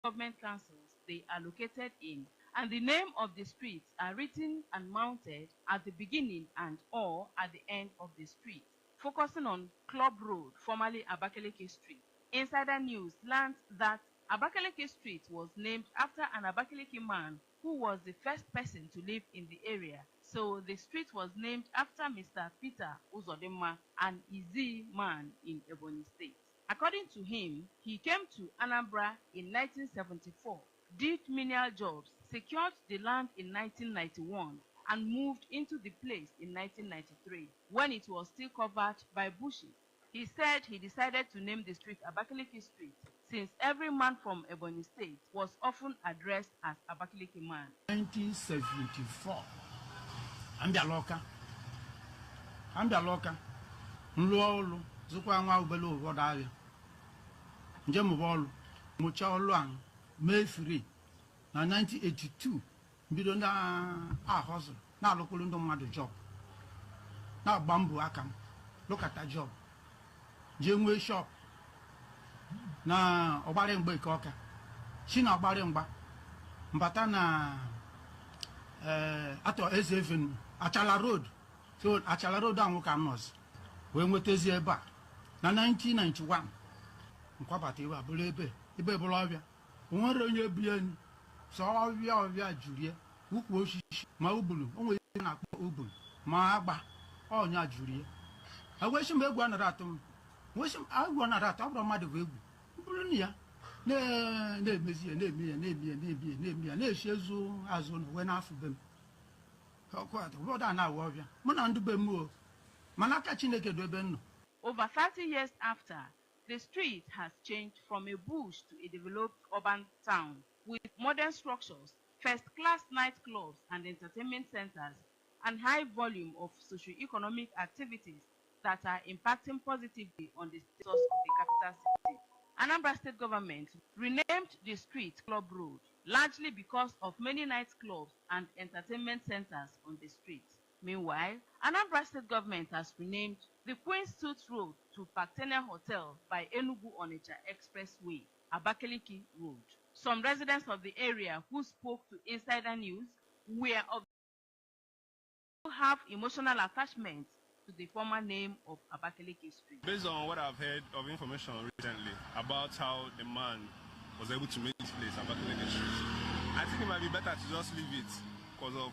Government councils they are located in, and the name of the streets are written and mounted at the beginning and or at the end of the street. Focusing on Club Road, formerly Abakaliki Street, Insider News learned that Abakaliki Street was named after an Abakaliki man who was the first person to live in the area. So the street was named after Mr. Peter Uzodimma, an Izi man in Ebonyi State. According to him, he came to Anambra in 1974, did menial jobs, secured the land in 1991, and moved into the place in 1993, when it was still covered by bushes. He said he decided to name the street Abakaliki Street, since every man from Ebonyi State was often addressed as Abakaliki man. 1974, Ambialoka, Nluolu, Zukwa Ubelo, Rodavia, Njemubolu, Muchaoluan, May 3, 1982, Bidonda hustle, now local mother job. Now bamboo akam, look at that job. Jemwe shop. Na Obarengbe Koka. Shina Obarengba. Mbata na ato SF Achala Road. So Achala Road down Wokamos. When we tezi eba. Na 1991. Nkwabati wa bulebe. Ibe bulabia. Unwere onye bien. So awia jurie. Ukwu oshishi. Ma ubulu. Onwe na akpo ubulu. Ma agba. Onya jurie. Aweshi megwa na ratum. Weshi agwa na ratum. Abra madu wegu. Burunia. Ne mezie ne shezu azu no we na afubem. Okwata boda na wobia. Mo na ndube mu o. Manaka Chineke do ebe no. Over 30 years after, the street has changed from a bush to a developed urban town with modern structures, first-class nightclubs and entertainment centers, and high volume of socio-economic activities that are impacting positively on the status of the capital city. Anambra State government renamed the street Club Road, largely because of many nightclubs and entertainment centers on the street. Meanwhile, Anambra State government has renamed the the Queen's Tooth Road to Partenna Hotel by Enugu Onitsha Expressway, Abakaliki Road. Some residents of the area who spoke to Insider News were of have emotional attachment to the former name of Abakaliki Street. Based on what I've heard of information recently about how the man was able to make this place Abakaliki Street, I think it might be better to just leave it because of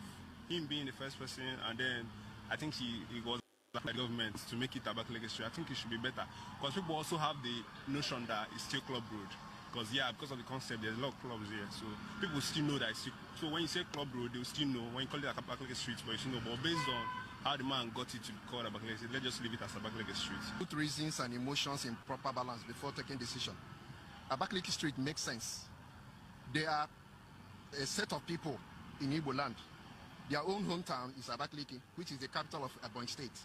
him being the first person, and then I think he was the government to make it Abakaliki Street. I think it should be better because people also have the notion that it's still Club Road. Because because of the concept, there's a lot of clubs here, so people still know that it's still, so when you say Club Road, they'll still know. When you call it Abakaliki Street, but you still know. But based on how the man got it to be called Abakaliki Street, let's just leave it as Abakaliki Street. Put reasons and emotions in proper balance before taking decision. Abakaliki Street makes sense. They are a set of people in Igbo land. Their own hometown is Abakaliki, which is the capital of Ebonyi State.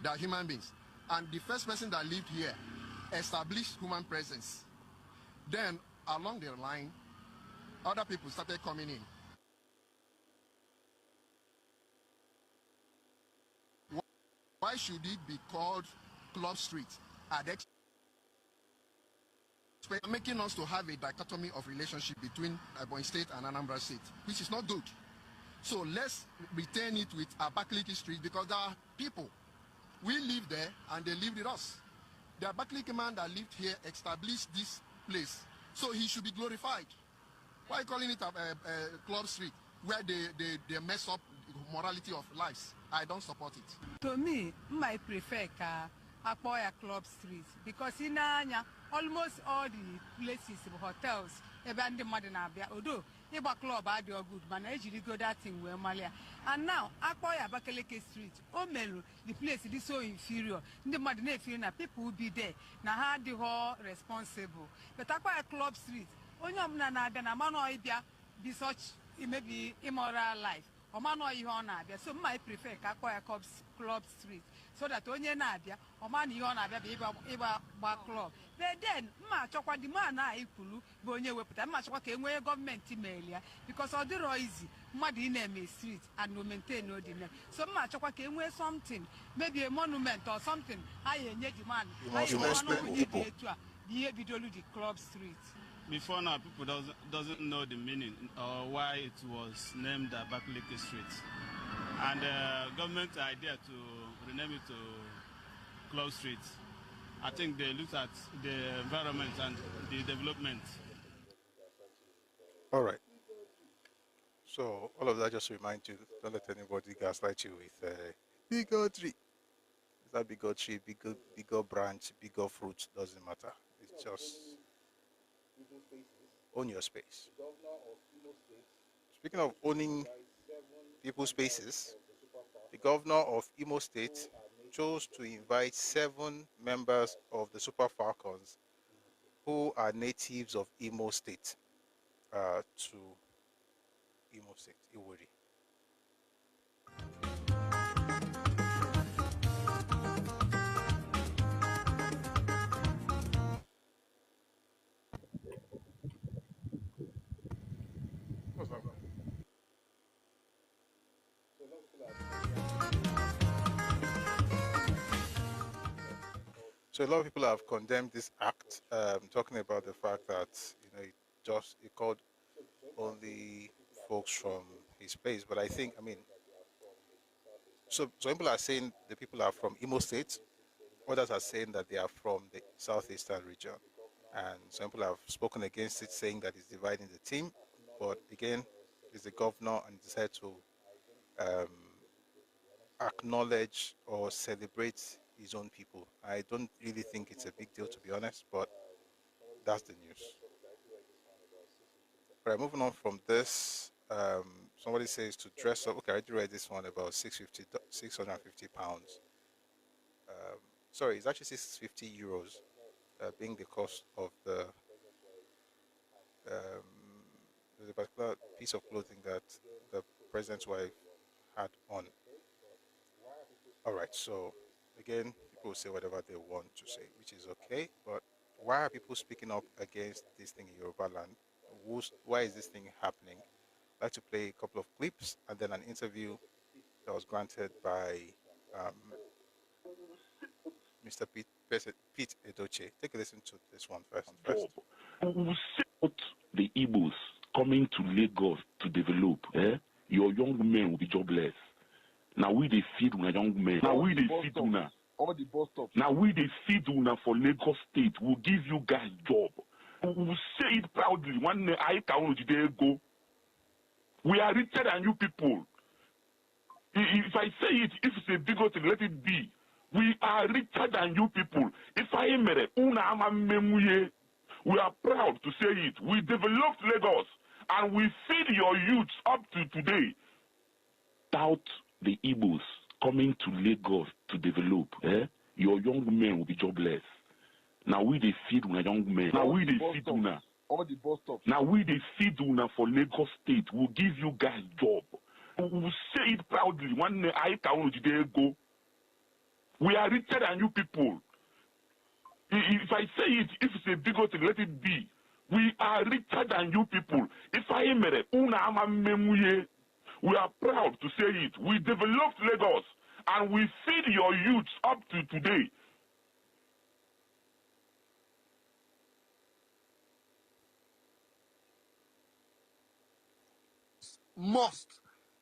They are human beings. And the first person that lived here established human presence. Then, along the line, other people started coming in. Why should it be called Club Street? Making us to have a dichotomy of relationship between Ebonyi State and Anambra State, which is not good. So let's retain it with Abakaliki Street because there are people. We live there and they live with us. The Abakaliki man that lived here established this place, so he should be glorified. Why calling it a Club Street where they mess up the morality of lives? I don't support it. To me, I prefer Apoya Club Street because in Anya, almost all the places, hotels, even the Madinabia, although Iba Club are good, but I usually go that thing where Malia. And now, Apoya Abakaliki Street, Omelu, the place is so inferior. In the Madina, people will be there. Now, how the whole responsible. But Apoya Club Street, only Mano be such, it may be immoral life. Or man or you on Abia, so I prefer Apoya Club Street. So that only Nadia, or man you on Abia, club. But then, much of what the man I could, Bonye Wepta, much what came where government email, because all the easy, muddy name is street, and no maintain no dinner. So much of what came where something, maybe a monument or something, I and yet man, the Club Street. Before now, people doesn't know the meaning or why it was named Abakaliki Street. And government idea to rename it to Club Street, I think they looked at the environment and the development. All right. So all of that just to remind you, don't let anybody gaslight you with bigger tree. Is that bigger tree, bigger branch, bigger fruit? Doesn't matter. It's just own your space. Speaking of owning people's spaces, the governor of Imo State chose to invite 7 members of the Super Falcons who are natives of Imo State to Imo State, Iwori. So a lot of people have condemned this act, talking about the fact that it called only folks from his place. But I mean, so people are saying the people are from Imo State, others are saying that they are from the southeastern region, and some people have spoken against it, saying that it's dividing the team. But again, it's the governor, and he decided to acknowledge or celebrate his own people. I don't really think it's a big deal, to be honest, but that's the news. All right, moving on from this, somebody says to dress up. Okay, I already read this one about 650 pounds. Sorry, it's actually 650 euros, being the cost of the particular piece of clothing that the president's wife had on. All right, so again, people say whatever they want to say, which is okay, but why are people speaking up against this thing in Yoruba land? Why is this thing happening? I'd like to play a couple of clips and then an interview that was granted by Mr. Pete Edochie. Take a listen to this one first. We see the Igbos coming to Lagos to develop. Your young men will be jobless. Now we they feed una young men. Now we they feed una. All the bus stops. Now we they feed una for Lagos State. We'll give you guys job. We say it proudly. One I count today go. We are richer than you people. If I say it, if it's a big thing, let it be. We are richer than you people. If I am we are proud to say it. We developed Lagos and we feed your youths up to today. Doubt the Igbos coming to Lagos to develop. Your young men will be jobless. Now we they feed una young men. Now we they feed una. All the bus stops. Now we they feed una for Lagos State. We'll give you guys job. We say it proudly. One I count today go. We are richer than you people. If I say it, if it's a big thing, let it be. We are richer than you people. If I am we are proud to say it. We developed Lagos and we feed your youths up to today. Must.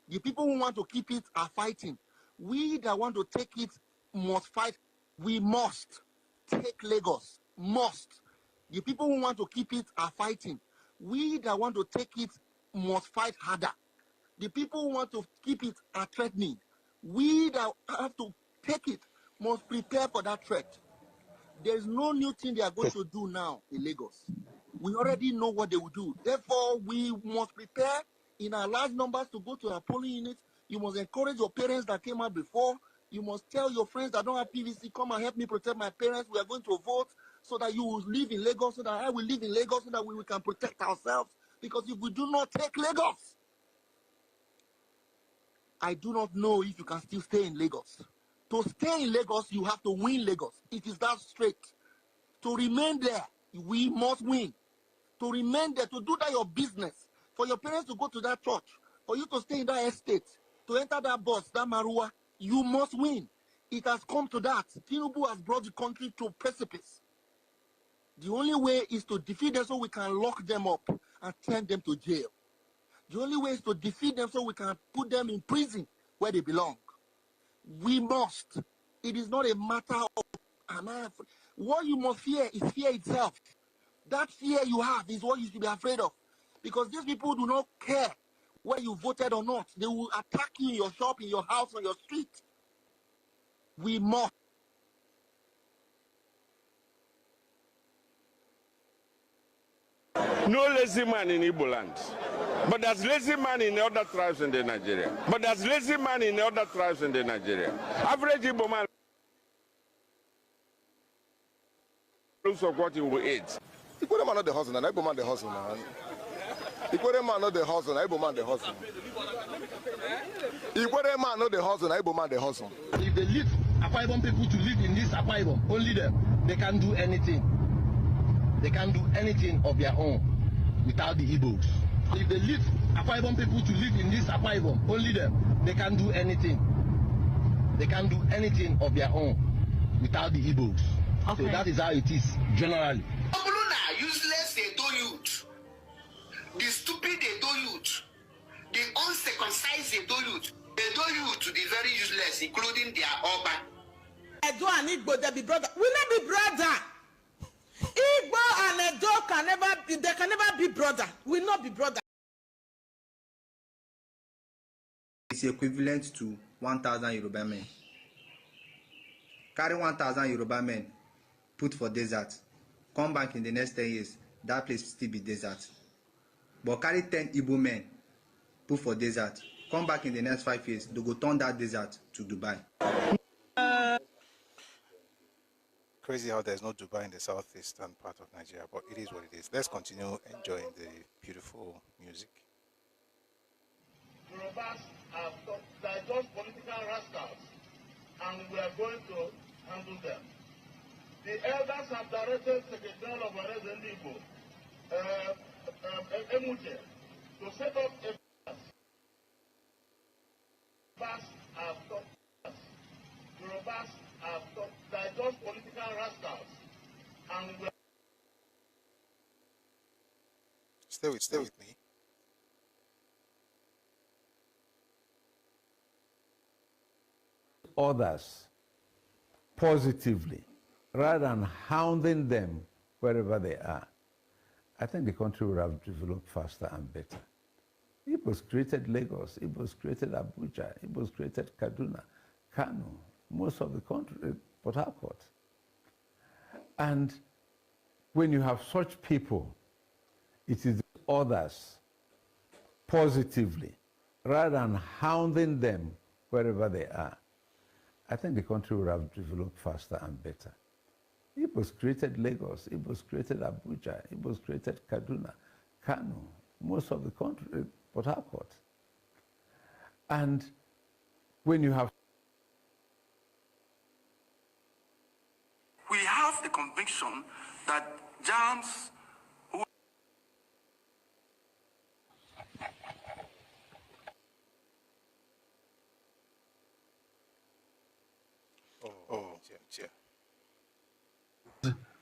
The people who want to keep it are fighting. We that want to take it must fight. We must take Lagos. Must. The people who want to keep it are fighting. We that want to take it must fight harder. The people who want to keep it are threatening. We that have to take it must prepare for that threat. There's no new thing they are going to do now in Lagos. We already know what they will do. Therefore, we must prepare in our large numbers to go to our polling units. You must encourage your parents that came out before. You must tell your friends that don't have PVC, come and help me protect my parents. We are going to vote so that you will live in Lagos, so that I will live in Lagos, so that we can protect ourselves. Because if we do not take Lagos, I do not know if you can still stay in Lagos. To stay in Lagos, you have to win Lagos. It is that straight. To remain there, we must win. To remain there, to do that your business, for your parents to go to that church, for you to stay in that estate, to enter that bus, that Marua, you must win. It has come to that. Tinubu has brought the country to precipice. The only way is to defeat them so we can lock them up and send them to jail. The only way is to defeat them so we can put them in prison where they belong. We must. It is not a matter of what you must fear is fear itself. That fear you have is what you should be afraid of. Because these people do not care whether you voted or not. They will attack you in your shop, in your house, on your street. We must. No lazy man in Igbo land. But there's lazy man in other tribes in the Nigeria. Average Igbo man looks of what he will eat. Igbo man not the hustle, and Igbo man the hustle, man. Igbo man not the hustle, and Igbo man the hustle. Igbo man not the hustle, and Igbo man the hustle. If they leave Akwa Ibom people to live in this Akwa Ibom, only them, they can do anything. They can do anything of their own without the Igbos. If they leave Akwa Ibom people to live in this Akwa Ibom, only them, they can do anything. They can do anything of their own without the Igbos. Okay. So that is how it is, generally. Useless, they do youth. The stupid, they do youth. The uncircumcised, they do youth. They do youth to be very useless, including their urban. Edo and Igbo, they be brother. We not be brother. Igbo and Edo can never be brother. We not be brother. It's equivalent to 1,000 Yoruba men. Carry 1,000 Yoruba men, put for desert. Come back in the next 10 years, that place will still be desert. But carry 10 Igbo men, put for desert. Come back in the next 5 years, they go turn that desert to Dubai. Crazy how there's no Dubai in the southeastern part of Nigeria, but it is what it is. Let's continue enjoying the beautiful music. Yorubas are just political rascals, and we are going to handle them. The elders have directed Secretary of Igbo, Emuje, to set up a Yorubas are just political Stay with me. Others positively rather than hounding them wherever they are, I think the country would have developed faster and better. Igbos created Lagos, Igbos created Abuja, Igbos created Kaduna, Kano, most of the country, Port Harcourt. And when you have such people, it is others positively rather than hounding them wherever they are. I think the country would have developed faster and better. Igbos created Lagos, Igbos created Abuja, Igbos created Kaduna, Kano, most of the country, Port Harcourt. And when you have... We have the conviction that Jams who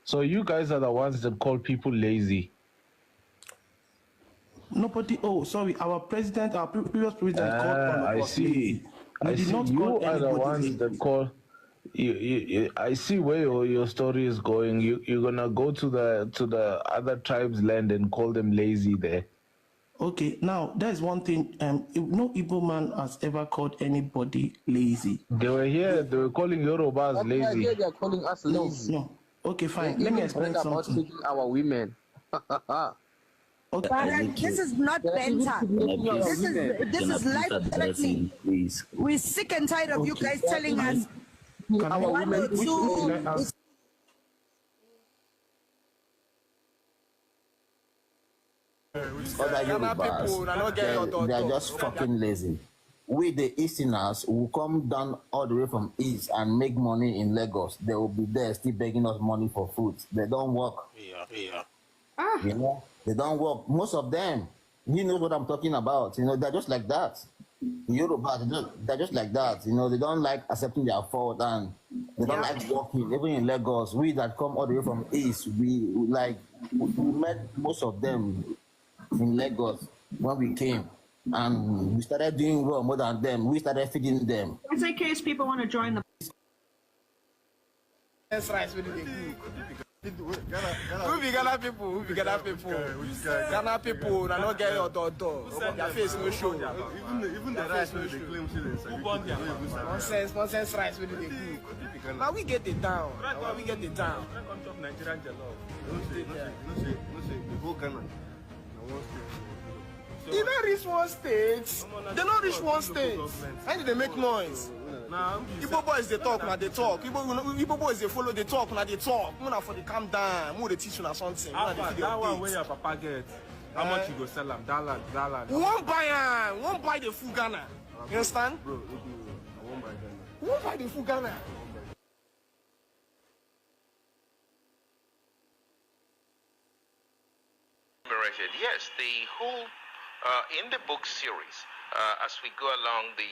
So you guys are the ones that call people lazy. Nobody. Oh, sorry. Our president, our previous president called all of us lazy. I see. You are the ones that call. I see where your story is going. You're gonna go to the other tribes' land and call them lazy there. Okay, now there's one thing. No Igbo man has ever called anybody lazy. They were here. They were calling Yorubas lazy. They're calling us lazy. No. Okay, fine. Let me explain something. About our women. Okay. This is not banter. This is life threatening. We're sick and tired of you guys telling us one or two. Other Yorubas, they are just fucking lazy. We, the Easterners, will come down all the way from East and make money in Lagos. They will be there still begging us money for food. They don't work. Yeah. You know, they don't work. Most of them, you know what I'm talking about. You know, they're just like that. Yorubas, they're just like that. You know, they don't like accepting their fault and they don't like working. Even in Lagos, we that come all the way from East, we met most of them in Lagos when we came. And we started doing well more than them. We started feeding them. It's in case people want to join the... That's right. Who be Ghana people? Who be Ghana people? Ghana people, they don't get your door. Their face no show. Even the rice no show. Nonsense rice with the cook. Now we get it down. Nigerian jollof. The whole Ghana. They don't reach one state. They don't reach one state. And they make noise. Igbo boys they talk, now they talk. Igbo boys they follow, they talk, now they talk. Muna for the calm down. Muna they teach you something. That one where your papa get. How much you go sell them? That land. Won't buy the full Ghana. You understand? Bro, I won't buy Ghana. Won't buy the full Ghana. Yes, the whole in the book series, as we go along the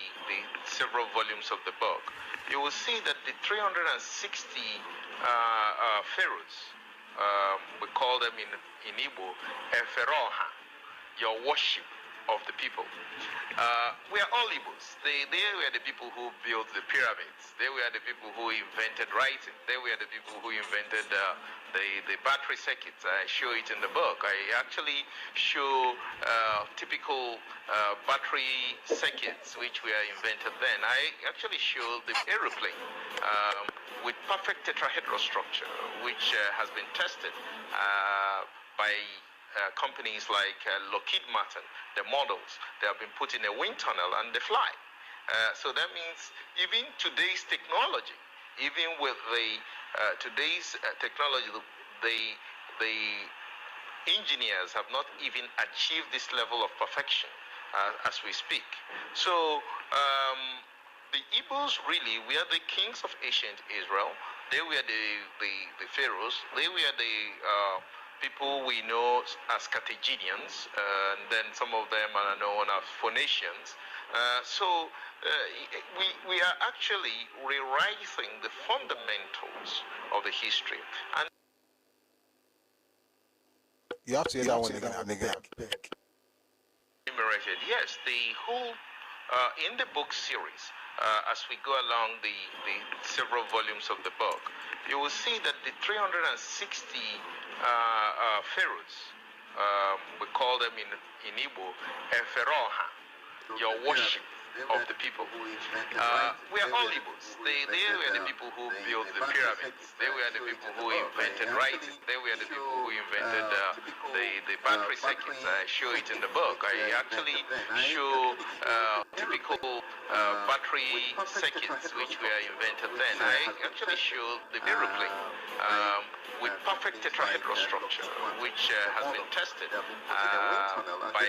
several volumes of the book, you will see that the 360 pharaohs, we call them in Igbo, Eferoha, your worship of the people. We are all Igbos. They were the people who built the pyramids. They were the people who invented writing. They were the people who invented the battery circuits. I show it in the book. I actually show typical battery circuits which were invented then. I actually show the aeroplane with perfect tetrahedral structure, which has been tested by companies like Lockheed Martin. The models, they have been put in a wind tunnel and they fly. So that means even today's technology, even with the today's technology, the engineers have not even achieved this level of perfection as we speak. So the Igbos really were the kings of ancient Israel. They were the pharaohs. They were the people we know as Carthaginians, and then some of them are known as Phoenicians. We are actually rewriting the fundamentals of the history. And You have to hear that one again. Yes, the whole in the book series, as we go along the several volumes of the book, you will see that the 360 pharaohs, we call them in Igbo, Eferoha, your worship of the people. We are all Igbos. They were the people who built the pyramids. They were the people who invented writing. They were the people who invented the battery circuits. I show it in the book. I actually show typical battery circuits which were invented then. I actually show the aeroplane with perfect tetrahedral structure, which has been tested by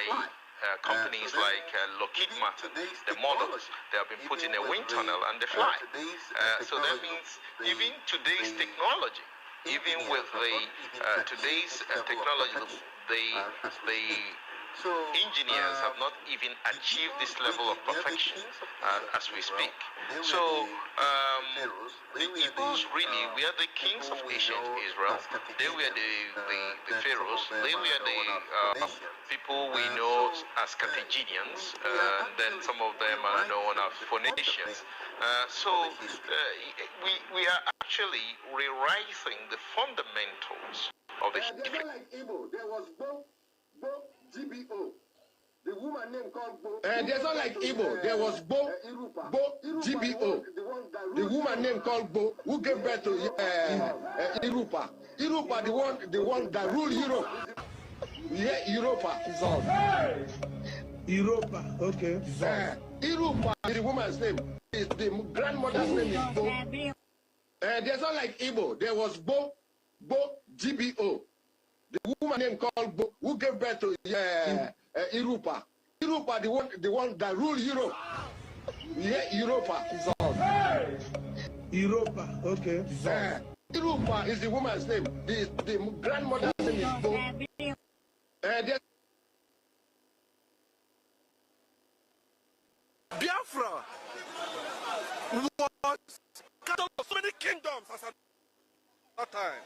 companies like Lockheed Martin. The models, they have been put in a wind tunnel and they fly. So that means even today's technology, even with the today's technology, the engineers have not even achieved this level of perfection as we speak. So the Igbos really were the kings of ancient Israel. They were the pharaohs. They were the people we know as Carthaginians, and then some of them are known as Phoenicians. So we are actually rewriting the fundamentals of the history. There was Bo GBO. The woman name called Bo. There's not like Igbo. There was Bo GBO. The woman name called Bo, who gave birth to Irupa. Irupa, the one that ruled Europe. Yeah, Europa is all. Europa, okay. Irupa is the woman's name. The grandmother's name is Bo. There's not like Igbo. There was Bo GBO. The woman name called Bo, who gave birth to Irupa. Irupa, the one that ruled Europe. Yeah, Europa is all. Europa, okay. Irupa is the woman's name. The grandmother's name is Bo. Biafra was cut off so many kingdoms at that time.